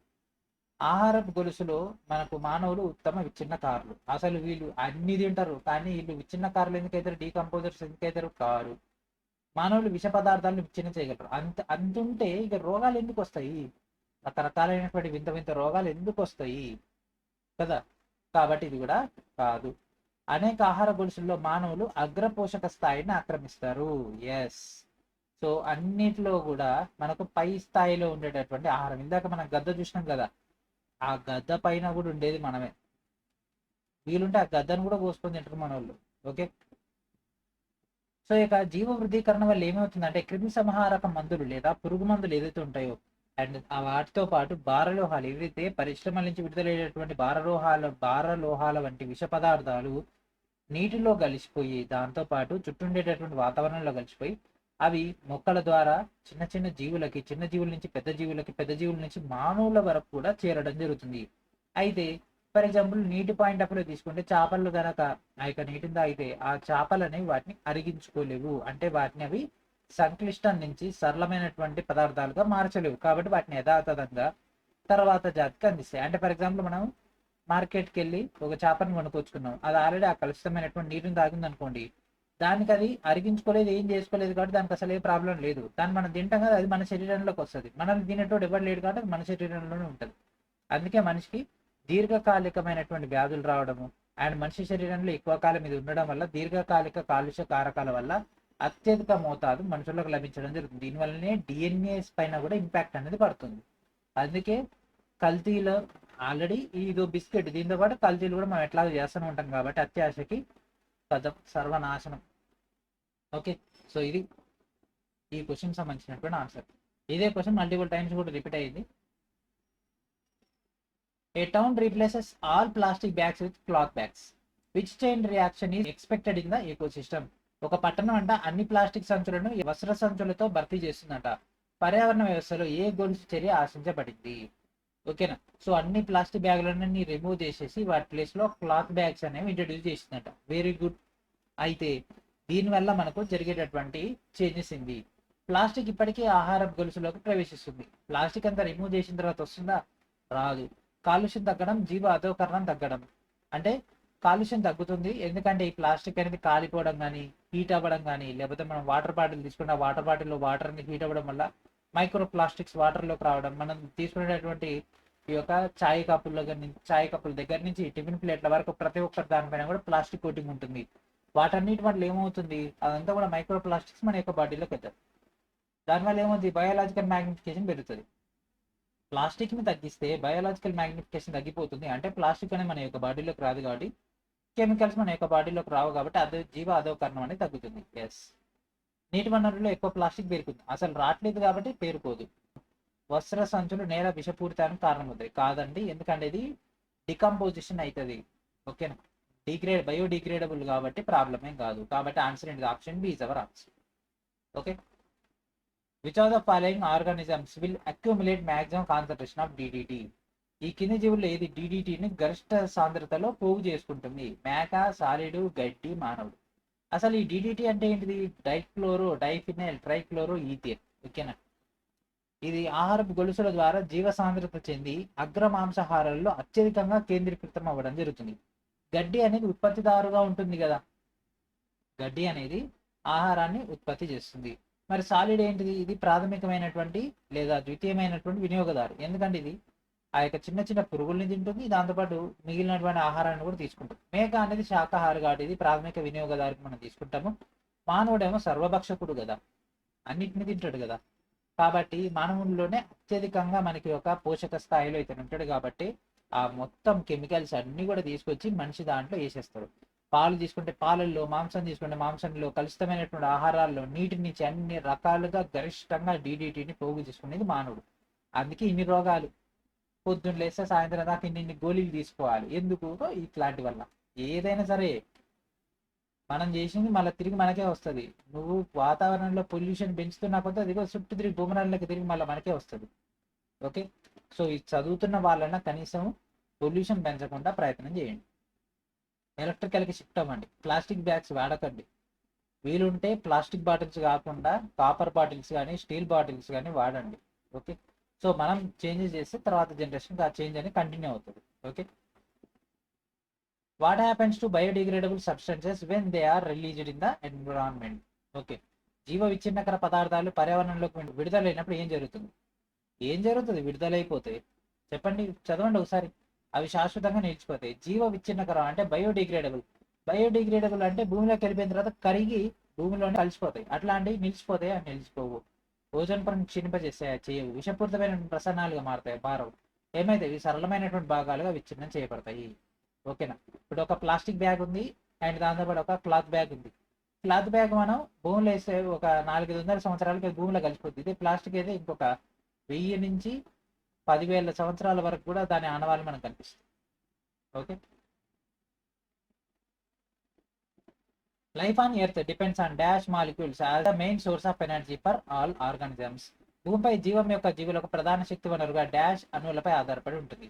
ఆహారపు గొలుసులో మనకు మానవులు ఉత్తమ విచ్ఛిన్నకారులు. అసలు వీళ్ళు అన్ని తింటారు, కానీ వీళ్ళు విచ్ఛిన్నకారులు ఎందుకైతారు, డీకంపోజర్స్ ఎందుకైతారు కారు. మానవులు విష పదార్థాలను విచ్ఛిన్నం చేయగలరు. అంతుంటే ఇక రోగాలు ఎందుకు వస్తాయి, రకరకాలైనటువంటి వింత వింత రోగాలు ఎందుకు వస్తాయి కదా. కాబట్టి ఇది కూడా కాదు. అనేక ఆహార గొలుసుల్లో మానవులు అగ్ర పోషక స్థాయిని ఆక్రమిస్తారు. ఎస్. సో అన్నిటిలో కూడా మనకు పై స్థాయిలో ఉండేటటువంటి ఆహారం, ఇందాక మనం గద్ద చూసినాం కదా, ఆ గద్ద పైన కూడా ఉండేది మనమే. వీలుంటే ఆ గద్దను కూడా కోసుకొని తింటారు మన వాళ్ళు. ఓకే. సో ఇక జీవ వృద్ధీకరణ వల్ల ఏమవుతుందంటే క్రిమి సంహారక మందులు లేదా పురుగు మందులు ఏదైతే ఉంటాయో అండ్ వాటితో పాటు భారలోహాలు, ఏవైతే పరిశ్రమల నుంచి విడుదలయ్యేటువంటి భారలోహాల వంటి విష పదార్థాలు నీటిలో కలిసిపోయి, దాంతో పాటు చుట్టూ ఉండేటటువంటి వాతావరణంలో కలిసిపోయి అవి మొక్కల ద్వారా చిన్న చిన్న జీవులకి, చిన్న జీవుల నుంచి పెద్ద జీవులకి, పెద్ద జీవుల నుంచి మానవుల వరకు కూడా చేరడం జరుగుతుంది. అయితే ఫర్ ఎగ్జాంపుల్ నీటి పాయింట్ ఆఫ్ లో తీసుకుంటే చేపలు గనక ఆ యొక్క నీటిని తాగితే ఆ చేపలు అనేవి వాటిని అరిగించుకోలేవు. అంటే వాటిని అవి సంక్లిష్టం నుంచి సరళమైనటువంటి పదార్థాలుగా మార్చలేవు. కాబట్టి వాటిని యథాతథంగా తర్వాత జాతికి అందిస్తాయి. అంటే ఫర్ ఎగ్జాంపుల్ మనం మార్కెట్కి వెళ్ళి ఒక చేపను కొనుక్కొచ్చుకున్నాం, అది ఆల్రెడీ ఆ కలుషితమైనటువంటి నీటిని తాగింది అనుకోండి, దానికి అది అరిగించుకోలేదు, ఏం చేసుకోలేదు, కాబట్టి దానికి అసలు ఏ ప్రాబ్లం లేదు. దాన్ని మనం తింటాం కదా, అది మన శరీరంలోకి వస్తుంది. మనల్ని తినేటోడు ఎవరు లేడు కాబట్టి అది మన శరీరంలోనే ఉంటుంది. అందుకే మనిషికి దీర్ఘకాలికమైనటువంటి వ్యాధులు రావడము అండ్ మనిషి శరీరంలో ఎక్కువ కాలం ఇది ఉండడం వల్ల దీర్ఘకాలిక కాలుష్య కారకాల వల్ల అత్యధిక మోతాదు మనుషులకు లభించడం జరుగుతుంది. దీనివల్లనే డిఎన్ఏస్ పైన కూడా ఇంపాక్ట్ అనేది పడుతుంది. అందుకే కల్తీలో ఆల్రెడీ ఇదో బిస్కెట్, దీంతో పాటు కల్తీలు కూడా మనం ఎట్లా చేస్తూనే ఉంటాం కాబట్టి అత్యాశకి పదం సర్వనాశనం. ఓకే. సో ఇది ఈ క్వశ్చన్ సంబంధించినటువంటి ఆన్సర్. ఇదే క్వశ్చన్ మల్టిపుల్ టైమ్స్ కూడా రిపీట్ అయ్యింది. A town replaces all plastic bags with cloth bags. Which chain reaction is expected in the ecosystem? ఒక పట్టణం అంట అన్ని ప్లాస్టిక్ సంచులను వస్త్ర సంచులతో భర్తీ చేస్తుందంట. పర్యావరణ వ్యవస్థలో ఏ గొలుసు చర్య ఆశించబడింది? ఓకేనా. సో అన్ని ప్లాస్టిక్ బ్యాగులన్నీ రిమూవ్ చేసేసి వాటి ప్లేస్ లో క్లాత్ బ్యాగ్స్ అనేవి ఇంట్రడ్యూస్ చేసిందంట. Very good. అయితే దీనివల్ల మనకు జరిగేటటువంటి చేంజెస్ ఏంది? ప్లాస్టిక్ ఇప్పటికీ ఆహార గొలుసులోకి ప్రవేశిస్తుంది. ప్లాస్టిక్ అంతా రిమూవ్ చేసిన తర్వాత వస్తుందా? రాదు. కాలుష్యం తగ్గడం, జీవ అధోకరణం తగ్గడం. అంటే కాలుష్యం తగ్గుతుంది, ఎందుకంటే ఈ ప్లాస్టిక్ అనేది కాలిపోవడం కానీ, హీట్ అవ్వడం కానీ, లేకపోతే మనం వాటర్ బాటిల్ తీసుకున్న వాటర్ బాటిల్లో వాటర్ ని హీట్ అవ్వడం వల్ల మైక్రో ప్లాస్టిక్స్ వాటర్లోకి రావడం, మనం తీసుకునేటటువంటి ఈ యొక్క చాయ్ కప్పుల దగ్గర నుంచి టిఫిన్ ప్లేట్ల వరకు ప్రతి ఒక్కరి దానిపైన కూడా ప్లాస్టిక్ కోటింగ్ ఉంటుంది. వాటన్నిటి వల్ల ఏమవుతుంది, అదంతా కూడా మైక్రో ప్లాస్టిక్స్ మన యొక్క బాడీలోకి వెళ్తాయి. దానివల్ల ఏమవుతుంది, బయాలజికల్ మ్యాగ్నిఫికేషన్ పెరుగుతుంది. ప్లాస్టిక్ ని తగ్గిస్తే బయాలజికల్ మ్యాగ్నిఫికేషన్ తగ్గిపోతుంది. అంటే ప్లాస్టిక్ అనేది మన యొక్క బాడీలోకి రాదు కాబట్టి, కెమికల్స్ మన యొక్క బాడీలోకి రావు కాబట్టి అదే జీవ అధోకరణం అనేది తగ్గుతుంది. ఎస్. నీటి వనరుల్లో ఎక్కువ ప్లాస్టిక్ పేరుకుంది, అసలు రావట్లేదు కాబట్టి పేరుకోదు. వస్త్ర సంచులు నేల విషపూరితానికి కారణమవుతాయి కాదండి, ఎందుకంటే ఇది డికంపోజిషన్ అవుతుంది. ఓకేనా. బయోడిగ్రేడబుల్ కాబట్టి ప్రాబ్లం ఏం కాదు. కాబట్టి ఆన్సర్ ఏంటి? Option B is our answer. Okay. Which of the following organisms will accumulate maximum concentration of DDT? ఈ కింది జీవుల్లో ఏది డిడిటిని గరిష్ట సాంద్రతలో పోగు చేసుకుంటుంది? మేక, సాలిడు, గడ్డి, మానవుడు. అసలు ఈ డిడిటి అంటే ఏంటిది? Diphenyl trichloro ethane. ఓకేనా. ఇది ఆహారపు గొలుసుల ద్వారా జీవ సాంద్రత చెంది అగ్ర మాంసాహారాల్లో అత్యధికంగా కేంద్రీకృతం అవ్వడం జరుగుతుంది. గడ్డి అనేది ఉత్పత్తిదారుగా ఉంటుంది కదా, గడ్డి అనేది ఆహారాన్ని ఉత్పత్తి చేస్తుంది. మరి సాలిడ్ ఏంటిది? ఇది ప్రాథమికమైనటువంటి లేదా ద్వితీయమైనటువంటి వినియోగదారు, ఎందుకంటే ఇది ఆ యొక్క చిన్న చిన్న పురుగుల్ని తింటుంది, దాంతోపాటు మిగిలినటువంటి ఆహారాన్ని కూడా తీసుకుంటుంది. మేక అనేది శాకాహారి కాబట్టి ఇది ప్రాథమిక వినియోగదారుకి మనం తీసుకుంటాము. మానవుడేమో సర్వభక్షకుడు కదా, అన్నిటిని తింటాడు కదా, కాబట్టి మానవుల్లోనే అత్యధికంగా మనకి ఒక పోషక స్థాయిలో ఇతను ఉంటాడు కాబట్టి ఆ మొత్తం కెమికల్స్ అన్ని కూడా తీసుకొచ్చి మనిషి దాంట్లో వేసేస్తాడు. పాలు తీసుకుంటే పాలల్లో, మాంసం తీసుకుంటే మాంసంలో, కలుషితమైనటువంటి ఆహారాల్లో, నీటి నుంచి అన్ని రకాలుగా గరిష్టంగా డిడిటిని పోగు చేసుకునేది మానవుడు. అందుకే ఇన్ని రోగాలు. పొద్దున్న లేస్తే సాయంత్రం దాకా ఇన్ని గోళీలు తీసుకోవాలి. ఎందుకు? ఇట్లాంటి వల్ల. ఏదైనా సరే మనం చేసింది మళ్ళీ తిరిగి మనకే వస్తుంది. నువ్వు వాతావరణంలో పొల్యూషన్ పెంచుతున్నా కొద్ది అది చుట్టూ తిరిగి బూమరాన్లకి తిరిగి మళ్ళీ మనకే వస్తుంది. ఓకే. సో ఇది చదువుతున్న వాళ్ళన్నా కనీసం పొల్యూషన్ పెంచకుండా ప్రయత్నం చేయండి. ఎలక్ట్రికల్కి షిఫ్ట్ అవ్వండి. ప్లాస్టిక్ బ్యాగ్స్ వాడకండి. వీలుంటే ప్లాస్టిక్ బాటిల్స్ కాకుండా కాపర్ బాటిల్స్ కానీ స్టీల్ బాటిల్స్ కానీ వాడండి. ఓకే, సో మనం చేంజెస్ చేస్తే తర్వాత జనరేషన్కి ఆ చేంజ్ అనేది కంటిన్యూ అవుతుంది. Okay, what happens to biodegradable substances when they are released in the environment? Okay, జీవ విచ్ఛిన్నకర పదార్థాలు పర్యావరణంలోకి విడుదలైనప్పుడు ఏం జరుగుతుంది? విడుదలైపోతే చెప్పండి, చదవండి ఒకసారి. అవి శాశ్వతంగా నిలిచిపోతాయి. జీవ విచ్ఛిన్నకరం అంటే బయోడిగ్రేడబుల్. బయోడిగ్రేడబుల్ అంటే భూమిలోకి వెళ్ళిపోయిన తర్వాత కరిగి భూమిలోనే కలిసిపోతాయి. అట్లాంటివి నిలిచిపోతాయి, అని నిలిచిపోవు. ఓజోన్ పొరను క్షీణింపజేస్తాయి, చేయవు. విషపూరితమైన ప్రసరణాలుగా మారుతాయి, మారవు. ఏమైతే ఇవి సరళమైనటువంటి భాగాలుగా విచ్ఛిన్నం చేయబడతాయి. ఓకేనా? ఇప్పుడు ఒక ప్లాస్టిక్ బ్యాగ్ ఉంది అండ్ దాంతోపాటు ఒక క్లాత్ బ్యాగ్ ఉంది. క్లాత్ బ్యాగ్ మనం భూమిలో వేస్తే ఒక 400 సంవత్సరాలకి భూమిలో కలిసిపోతుంది. ఇదే ప్లాస్టిక్ అయితే ఇంకొక 1000 నుంచి 10,000 సంవత్సరాల వరకు కూడా దాని ఆనవాళ్ళు మనకు కనిపిస్తుంది. Okay, life on earth depends on dash molecules as the main source of energy for all organisms. భూమిపై జీవం యొక్క జీవులకు ప్రధాన శక్తి వనరుగా డాష్ అణువులపై ఆధారపడి ఉంటుంది.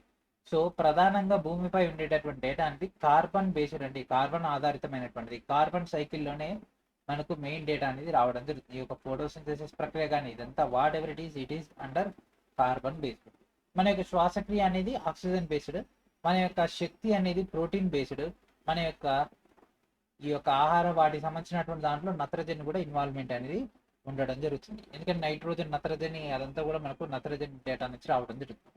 సో ప్రధానంగా భూమిపై ఉండేటటువంటి డేటా అనేది కార్బన్ బేస్డ్ అండి, కార్బన్ ఆధారితమైనటువంటిది. కార్బన్ సైకిల్లోనే మనకు మెయిన్ డేటా అనేది రావడం జరుగుతుంది. ఈ యొక్క ఫోటోసింథసిస్ ప్రక్రియ కానీ ఇదంతా what ever it is under carbon based. మన యొక్క శ్వాసక్రియ అనేది ఆక్సిజన్ బేస్డ్. మన యొక్క శక్తి అనేది ప్రోటీన్ బేస్డ్. మన యొక్క ఈ యొక్క ఆహారం వాటికి సంబంధించినటువంటి దాంట్లో నత్రజని కూడా ఇన్వాల్వ్మెంట్ అనేది ఉండడం జరుగుతుంది. ఎందుకంటే నైట్రోజన్, నత్రజని అదంతా కూడా మనకు నత్రజని డేటా నుంచి రావడం జరుగుతుంది.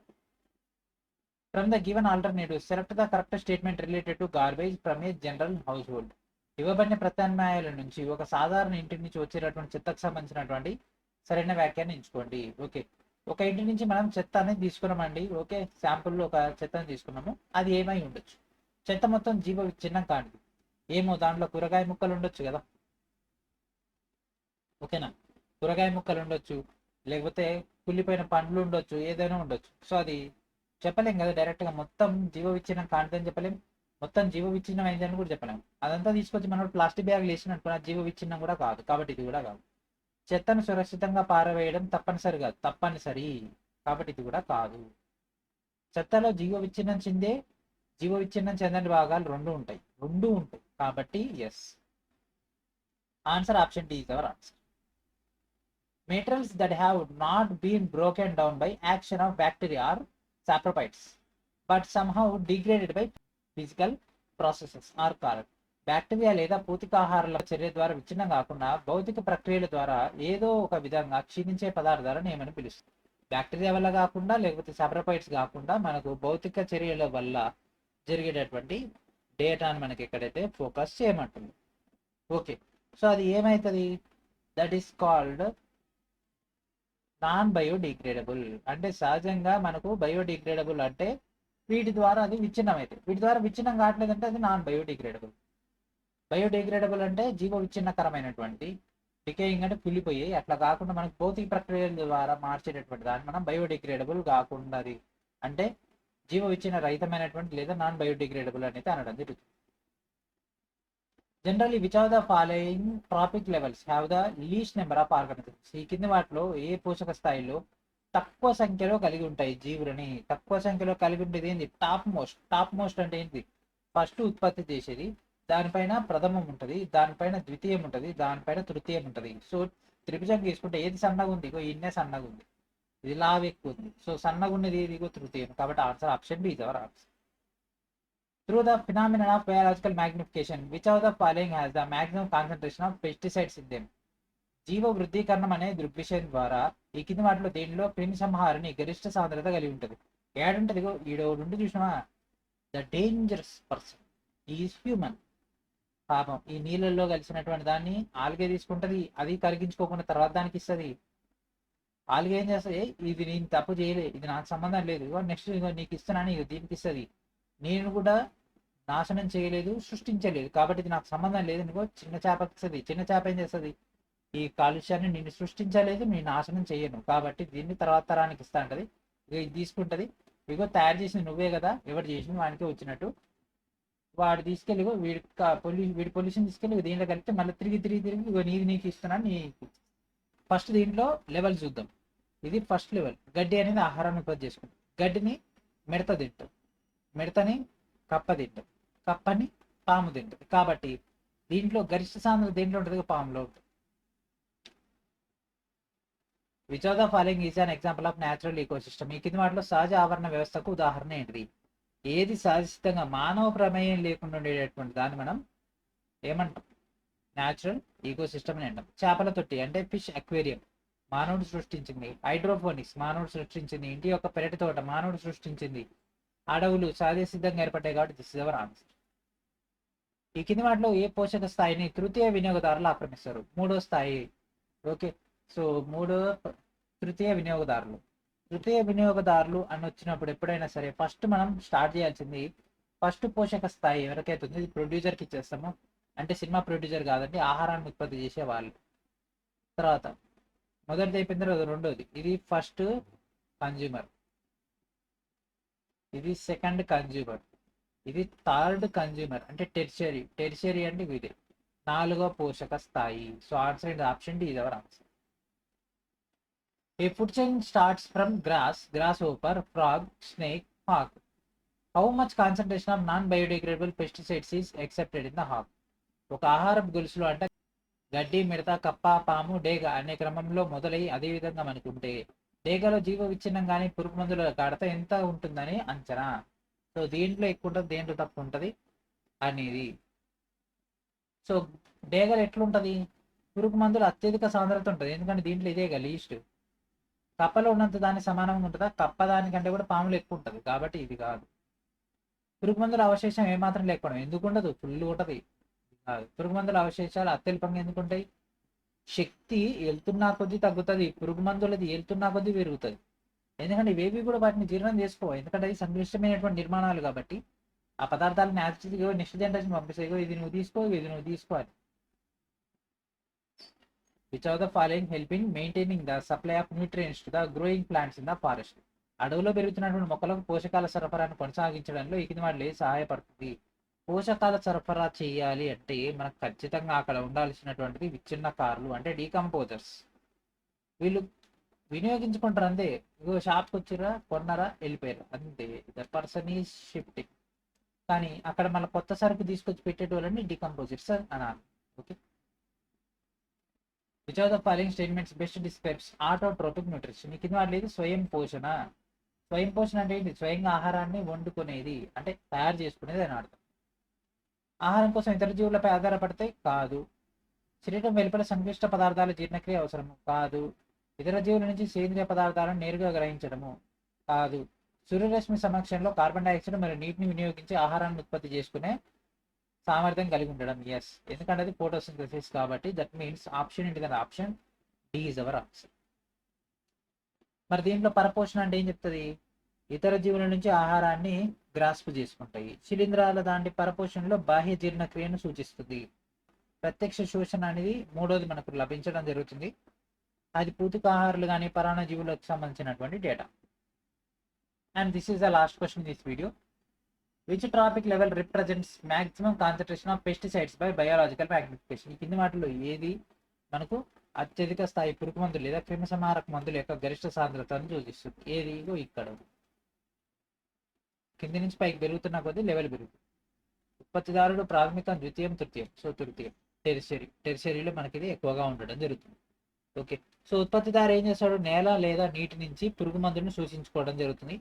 From the given alternative select the correct statement related to garbage from A general house hold. ఇవ్వబడిన ప్రత్యామ్నాయాల నుంచి ఒక సాధారణ ఇంటి నుంచి వచ్చేటటువంటి చెత్తకు సంబంధించినటువంటి సరైన వ్యాఖ్యాన్ని ఎంచుకోండి. ఓకే, ఒక ఇంటి నుంచి మనం చెత్త అనేది తీసుకున్నామండి. ఓకే, శాంపుల్లో ఒక చెత్తని తీసుకున్నాము. అది ఏమై ఉండొచ్చు? చెత్త మొత్తం జీవ విచ్ఛిన్నం కానిది. ఏమో దాంట్లో కూరగాయ ముక్కలు ఉండొచ్చు కదా. ఓకేనా, కూరగాయ ముక్కలు ఉండొచ్చు, లేకపోతే కుళ్ళిపోయిన పండ్లు ఉండొచ్చు, ఏదైనా ఉండొచ్చు. సో అది చెప్పలేం కదా డైరెక్ట్గా మొత్తం జీవ విచ్ఛిన్నం కానిదని చెప్పలేం, మొత్తం జీవ విచ్ఛిన్నం అయిందని కూడా చెప్పలేం. అదంతా తీసుకొచ్చి మనం ప్లాస్టిక్ బ్యాగ్లు వేసినట్టుకున్న జీవ విచ్ఛిన్నం కూడా కాదు. కాబట్టి ఇది కూడా కాదు. చెత్తను సురక్షితంగా పారవేయడం తప్పనిసరి. కాబట్టి ఇది కూడా కాదు. చెత్తలో జీవ విచ్ఛిన్నం చెందని భాగాలు రెండు ఉంటాయి. కాబట్టి yes, answer option D is our answer. Materials that have not been broken down by action of bacteria are saprophytes, but somehow degraded by physical processes are called. Bacteria లేదా పూతికాహారాల చర్య ద్వారా విచ్ఛిన్నం కాకుండా భౌతిక ప్రక్రియల ద్వారా ఏదో ఒక విధంగా క్షీణించే పదార్థాలను ఏమని పిలుస్తుంది? బ్యాక్టీరియా వల్ల కాకుండా, లేకపోతే సాప్రోఫైట్స్ కాకుండా మనకు భౌతిక చర్యల వల్ల జరిగేటటువంటి డేటాను మనకి ఎక్కడైతే ఫోకస్ చేయమంటుంది. ఓకే, సో అది ఏమవుతుంది? That is called non biodegradable. అంటే సహజంగా మనకు బయోడిగ్రేడబుల్ అంటే వీటి ద్వారా అది విచ్ఛిన్నం అయితే, వీటి ద్వారా విచ్ఛిన్నం కావట్లేదంటే అది నాన్ బయోడిగ్రేడబుల్. బయోడిగ్రేడబుల్ అంటే జీవ విచ్ఛిన్నకరమైనటువంటి, డికేయింగ్ అంటే కుళ్ళిపోయి, అట్లా కాకుండా మనకు భౌతిక ప్రక్రియల ద్వారా మార్చేటటువంటి దాన్ని మనం బయోడిగ్రేడబుల్ కాకుండా అంటే జీవ విచ్ఛిన్న రహితమైనటువంటి లేదా నాన్ బయోడిగ్రేడబుల్ అనేది అనడం జరుగుతుంది. Generally which of the following trophic levels have the least number of organisms? ఈ కింది వాటిలో ఏ పోషక స్థాయిలో తక్కువ సంఖ్యలో కలిగి ఉంటాయి జీవులని? తక్కువ సంఖ్యలో కలిగి ఉండేది ఏంటి? టాప్ మోస్ట్ అంటే ఏంటి? ఫస్ట్ ఉత్పత్తి చేసేది, దానిపైన ప్రథమం ఉంటుంది, దానిపైన ద్వితీయం ఉంటుంది, దానిపైన తృతీయం ఉంటుంది. సో త్రిభుజం తీసుకుంటే ఏది సన్నగా ఉంది? ఇగో ఇన్నే సన్నగా ఉంది, ఇది లావ్ ఎక్కువ ఉంది. సో సన్నగా ఉన్నది ఏది? ఇగో తృతీయం. కాబట్టి answer option B is our answer. Through the phenomenon of biological magnification, which of the following has the maximum concentration of pesticides in them? జీవ వృద్ధీకరణం అనే దృగ్విషయం ద్వారా ఈ కింది వాటిలో దేనిలో క్రిమి సంహారిణి గరిష్ట సాంద్రత కలిగి ఉంటుంది? ఏడంటది ఈడో రెండు చూసినావా? The dangerous person is human. పాపం ఈ నీళ్ళల్లో కలిసినటువంటి దాన్ని ఆల్గే తీసుకుంటది, అది కరిగించుకోకుండా తర్వాత దానికి ఇస్తుంది. ఆల్గే ఏం చేస్తుంది? ఇది నేను తప్పు చేయలే, ఇది నాకు సంబంధం లేదు, నెక్స్ట్ నీకు ఇస్తున్నాను, ఇది దీనికి ఇస్తుంది. నేను కూడా నాశనం చేయలేదు, సృష్టించలేదు, కాబట్టి ఇది నాకు సంబంధం లేదు. నీకు చిన్న చేపకి ఇస్తుంది. చిన్న చేప ఏం చేస్తుంది? ఈ కాలుష్యాన్ని నేను సృష్టించలేదు, నేను నాశనం చేయను, కాబట్టి దీన్ని తర్వాత తరానికి ఇస్తా అంటది. ఇక ఇది తీసుకుంటది, ఇగో తయారు చేసింది నువ్వే కదా, ఎవరు చేసింది వానికి వచ్చినట్టు వాడు తీసుకెళ్ళి వీడి పొల్యూషన్ తీసుకెళ్ళి దీంట్లో కలిపితే మళ్ళీ తిరిగి ఇగో నీది నీకు ఇస్తున్నాను. ఫస్ట్ దీంట్లో లెవెల్ చూద్దాం. ఇది ఫస్ట్ లెవెల్. గడ్డి అనేది ఆహారాన్ని ఉత్పత్తి చేసుకుంటుంది. గడ్డిని మిడత తింటుంది. మిడతని కప్ప తింటుంది, కప్పని పాము తింటుంది. కాబట్టి దీంట్లో గరిష్ట సాంద్రత దేంట్లో ఉంటుంది? పాములో ఉంటుంది. Which of the following is an example of natural ecosystem? ఈ కింది వాటిలో సహజ ఆవరణ వ్యవస్థకు ఉదాహరణ ఏంటిది? ఏది సహజసిద్ధంగా మానవ ప్రమేయం లేకుండా ఉండేటటువంటి దాన్ని మనం ఏమంటాం? న్యాచురల్ ఈకోసిస్టమ్ అని అంటాం. చేపల తొట్టి అంటే ఫిష్ అక్వేరియం మానవుడు సృష్టించింది. హైడ్రోపోనిక్స్ మానవుడు సృష్టించింది. ఇంటి యొక్క పెరటి తోట మానవుడు సృష్టించింది. అడవులు సహజసిద్ధంగా ఏర్పడ్డాయి కాబట్టి దిస్ ఇస్ అవర్ ఆన్సర్. ఈ కింది వాటిలో ఏ పోషక స్థాయిని తృతీయ వినియోగదారులు ఆక్రమిస్తారు? మూడో స్థాయి. ఓకే, సో తృతీయ వినియోగదారులు. తృతీయ వినియోగదారులు అని వచ్చినప్పుడు ఎప్పుడైనా సరే ఫస్ట్ మనం స్టార్ట్ చేయాల్సింది ఫస్ట్ పోషక స్థాయి ఎవరికైతే ఉంది ఇది ప్రొడ్యూసర్కి ఇచ్చేస్తాము. అంటే సినిమా ప్రొడ్యూసర్ కాదండి, ఆహారాన్ని ఉత్పత్తి చేసే వాళ్ళు. తర్వాత మొదటిది అయిపోయిన తర్వాత రెండోది, ఇది ఫస్ట్ కన్జ్యూమర్, ఇది సెకండ్ కన్జ్యూమర్, ఇది థర్డ్ కన్జ్యూమర్ అంటే టెరిషరీ అంటే ఇది నాలుగో పోషక స్థాయి. సో ఆన్సర్ ఏంటి? Option D is our answer. A food chain starts from grasshopper, frog, snake, hog. How much concentration of non-biodegradable pesticides is accepted in the hog? ఒక ఆహారపు గొలుసులో అంటే గడ్డి, మిడత, కప్ప, పాము, డేగ అనే క్రమంలో మొదలై అదే విధంగా మనకుంటే డేగలో జీవ విచ్ఛిన్నం కానీ పురుగు మందుల గాఢత ఎంత ఉంటుందని అంచనా. సో దీంట్లో ఎక్కువ ఉంటుంది, దేంట్లో తక్కువ ఉంటుంది అనేది. సో డేగలు ఎట్లుంటది? పురుగు మందులు అత్యధిక సాంద్రత ఉంటుంది, ఎందుకంటే దీంట్లో ఇదేగా లీస్ట్. కప్పలో ఉన్నంత దాని సమానంగా ఉంటుందా? కప్ప దానికంటే కూడా పాములు ఎక్కువ ఉంటుంది, కాబట్టి ఇది కాదు. పురుగు మందుల అవశేషం ఏమాత్రం లేకపోవడం ఎందుకు ఉండదు? ఫుల్ ఉంటుంది. పురుగు మందుల అవశేషాలు అత్యల్పంగా ఎందుకు ఉంటాయి? శక్తి వెళ్తున్నా కొద్దీ తగ్గుతుంది, పురుగు మందులది వెళ్తున్నా కొద్దీ పెరుగుతుంది. ఎందుకంటే ఇవేవి కూడా వాటిని జీర్ణం చేసుకోవాలి, ఎందుకంటే అది సంక్లిష్టమైనటువంటి నిర్మాణాలు కాబట్టి ఆ పదార్థాలను నెక్స్ట్ జనరేషన్ పంపిస్తాయి. ఇది నువ్వు తీసుకో, ఇది నువ్వు తీసుకోవాలి. Which of the following help in maintaining the supply of nutrients to the growing plants in the forest? అడవులో పెరుగుతున్నటువంటి మొక్కలకు పోషకాల సరఫరాను కొనసాగించడంలో ఈ కింది వాటిలో సహాయపడుతుంది? పోషకాల సరఫరా చేయాలి అంటే మనకు ఖచ్చితంగా అక్కడ ఉండాల్సినటువంటిది విచ్ఛిన్నకారులు అంటే డీకంపోజర్స్. వీళ్ళు వినియోగించుకుంటారు అంతే. ఇగో షాప్కి వచ్చిరా, కొన్నారా, వెళ్ళిపోయారు అంతే. The person is shifting. కానీ అక్కడ మళ్ళీ కొత్త సరుకు తీసుకొచ్చి పెట్టేటోళ్ళని డీకంపోజర్స్ అనాలి. Okay, which of the following statements best describes autotrophic nutrition? ఈ కింద వాడలేదు స్వయం పోషణ. స్వయం పోషణ అంటే ఏంటి? స్వయంగా ఆహారాన్ని వండుకునేది అంటే తయారు చేసుకునేది అని అర్థం. ఆహారం కోసం ఇతర జీవులపై ఆధారపడితే కాదు. శరీరం వెలుపల సంక్లిష్ట పదార్థాల జీర్ణక్రియ అవసరము కాదు. ఇతర జీవుల నుంచి సేంద్రియ పదార్థాలను నేరుగా గ్రహించడము కాదు. సూర్యరశ్మి సమక్షంలో కార్బన్ డైఆక్సైడ్ మరియు నీటిని వినియోగించి ఆహారాన్ని ఉత్పత్తి చేసుకునే సామర్థ్యం కలిగి ఉండడం. ఎస్, ఎందుకంటే అది ఫోటోసింథసిస్ కాబట్టి. దట్ మీన్స్ ఆప్షన్ ఏంటి? దాని option D is our answer. మరి దీంట్లో పరపోషణ అంటే ఏం చెప్తుంది? ఇతర జీవుల నుంచి ఆహారాన్ని గ్రాస్ప్ చేసుకుంటాయి. శిలీంధ్రాల దాంటి పరపోషణలో బాహ్య జీర్ణక్రియను సూచిస్తుంది. ప్రత్యక్ష శోషణ అనేది మూడోది మనకు లభించడం జరుగుతుంది. అది పూతికాహారులు కానీ పరాణ జీవులకు సంబంధించినటువంటి data. And this is the last question in this video. Which trophic level represents maximum concentration of pesticides by biological magnification? ఈ కింది వాటిలో ఏది మనకు అత్యధిక స్థాయి పురుగు మందులు లేదా క్రిమిసంహారక మందుల యొక్క గరిష్ట సాంద్రతను సూచిస్తుంది? ఏది? ఇక్కడ కింది నుంచి పైకి పెరుగుతున్న కొద్దీ లెవెల్ పెరుగుతుంది. ఉత్పత్తిదారుడు ప్రాథమికం, ద్వితీయం, తృతీయం. సో తృతీయం టెరిషరీలో మనకి ఇది ఎక్కువగా ఉండడం జరుగుతుంది. ఓకే, సో ఉత్పత్తిదారు ఏం చేస్తాడు? నేల లేదా నీటి నుంచి పురుగు మందులను సూచించుకోవడం జరుగుతుంది.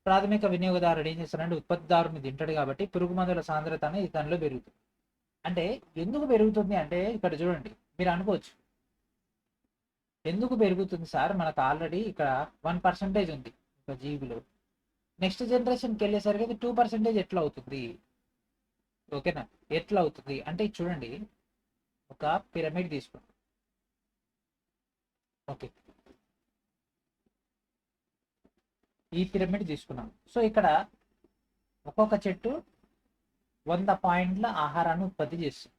ప్రాథమిక వినియోగదారుడు ఏం చేస్తాడంటే ఉత్పత్తిదారుని తింటాడు కాబట్టి పురుగు మందుల సాంద్రత అనేది దానిలో పెరుగుతుంది. అంటే ఎందుకు పెరుగుతుంది అంటే ఇక్కడ చూడండి, మీరు అనుకోవచ్చు ఎందుకు పెరుగుతుంది సార్, మనకు ఆల్రెడీ ఇక్కడ 1% ఉంది ఒక జీవిలో, నెక్స్ట్ జనరేషన్కి వెళ్ళేసరికి అది 2% ఎట్లా అవుతుంది? ఓకేనా, ఎట్లా అవుతుంది అంటే చూడండి, ఒక పిరమిడ్ తీసుకోండి. ఓకే, ఈ పిరమిడ్ తీసుకున్నాం. సో ఇక్కడ ఒక్కొక్క చెట్టు 100 పాయింట్ల ఆహారాన్ని ఉత్పత్తి చేస్తుంది.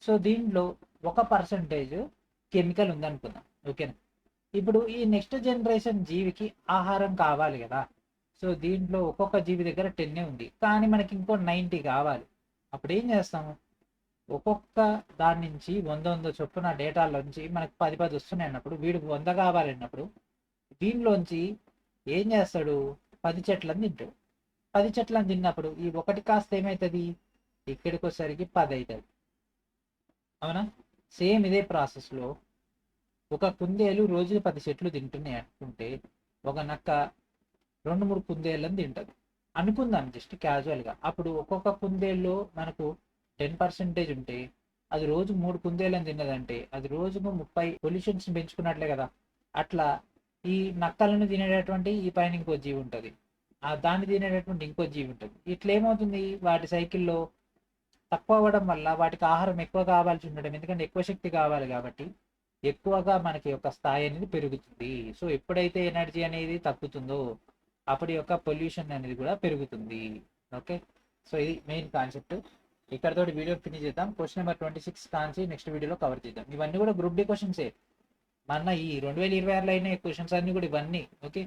సో దీంట్లో 1% కెమికల్ ఉందనుకుందాం. ఓకేనా, ఇప్పుడు ఈ నెక్స్ట్ జనరేషన్ జీవికి ఆహారం కావాలి కదా. సో దీంట్లో ఒక్కొక్క జీవి దగ్గర 10 ఉంది, కానీ మనకి ఇంకో 90 కావాలి. అప్పుడు ఏం చేస్తాము? ఒక్కొక్క దాని నుంచి 100 చొప్పున డేటాలోంచి మనకు 10 వస్తున్నాయి అన్నప్పుడు, వీడికి 100 కావాలి అన్నప్పుడు దీనిలోంచి ఏం చేస్తాడు? 10 చెట్లను తింటాడు. 10 చెట్లను తిన్నప్పుడు ఈ ఒకటి కాస్త ఏమవుతుంది, ఇక్కడికి వచ్చేసరికి 10 అవుతుంది. అవునా? సేమ్ ఇదే ప్రాసెస్లో ఒక కుందేలు రోజుకి 10 చెట్లు తింటున్నాయి అనుకుంటే ఒక నక్క 2-3 కుందేళ్ళని తింటది అనుకుందాం, జస్ట్ క్యాజువల్గా. అప్పుడు ఒక్కొక్క కుందేల్లో మనకు 10% ఉంటే అది రోజు 3 కుందేళ్ళని తిన్నదంటే అది రోజుకు 30 పొల్యూషన్స్ పెంచుకున్నట్లే కదా. అట్లా ఈ నక్కలను తినేటటువంటి ఈ పైన ఇంకో జీవి ఉంటుంది, ఆ దాన్ని తినేటటువంటి ఇంకో జీవి ఉంటుంది. ఇట్లా ఏమవుతుంది, వాటి సైకిల్లో తక్కువ అవ్వడం వల్ల వాటికి ఆహారం ఎక్కువ కావాల్సి ఉండడం, ఎందుకంటే ఎక్కువ శక్తి కావాలి కాబట్టి ఎక్కువగా మనకి యొక్క స్థాయి అనేది పెరుగుతుంది. సో ఎప్పుడైతే ఎనర్జీ అనేది తగ్గుతుందో అప్పటి యొక్క పొల్యూషన్ అనేది కూడా పెరుగుతుంది. ఓకే, సో ఇది మెయిన్ కాన్సెప్ట్. ఇక్కడతోటి వీడియో ఫినిష్ చేద్దాం. క్వశ్చన్ నెంబర్ 26 కాన్సి నెక్స్ట్ వీడియోలో కవర్ చేద్దాం. ఇవన్నీ కూడా గ్రూప్ డి క్వశ్చన్సే, మన ఈ 2026లో అయిన క్వశ్చన్స్ అన్ని కూడా ఇవన్నీ. ఓకే,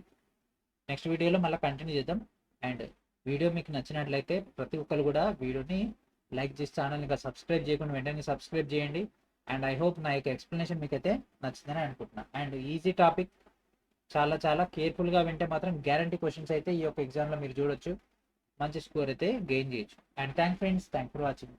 నెక్స్ట్ వీడియోలో మళ్ళీ కంటిన్యూ చేద్దాం. అండ్ వీడియో మీకు నచ్చినట్లయితే ప్రతి ఒక్కరు కూడా వీడియోని లైక్ చేసి ఛానల్ ఇంకా సబ్స్క్రైబ్ చేయకుండా వెంటనే సబ్స్క్రైబ్ చేయండి. అండ్ ఐ హోప్ నా యొక్క ఎక్స్ప్లెనేషన్ మీకు అయితే నచ్చిందని అనుకుంటున్నాను. అండ్ ఈజీ టాపిక్, చాలా చాలా కేర్ఫుల్గా వింటే మాత్రం గ్యారంటీ క్వశ్చన్స్ అయితే ఈ యొక్క ఎగ్జామ్లో మీరు చూడొచ్చు, మంచి స్కోర్ అయితే గెయిన్ చేయొచ్చు. And thank friends, thank for watching.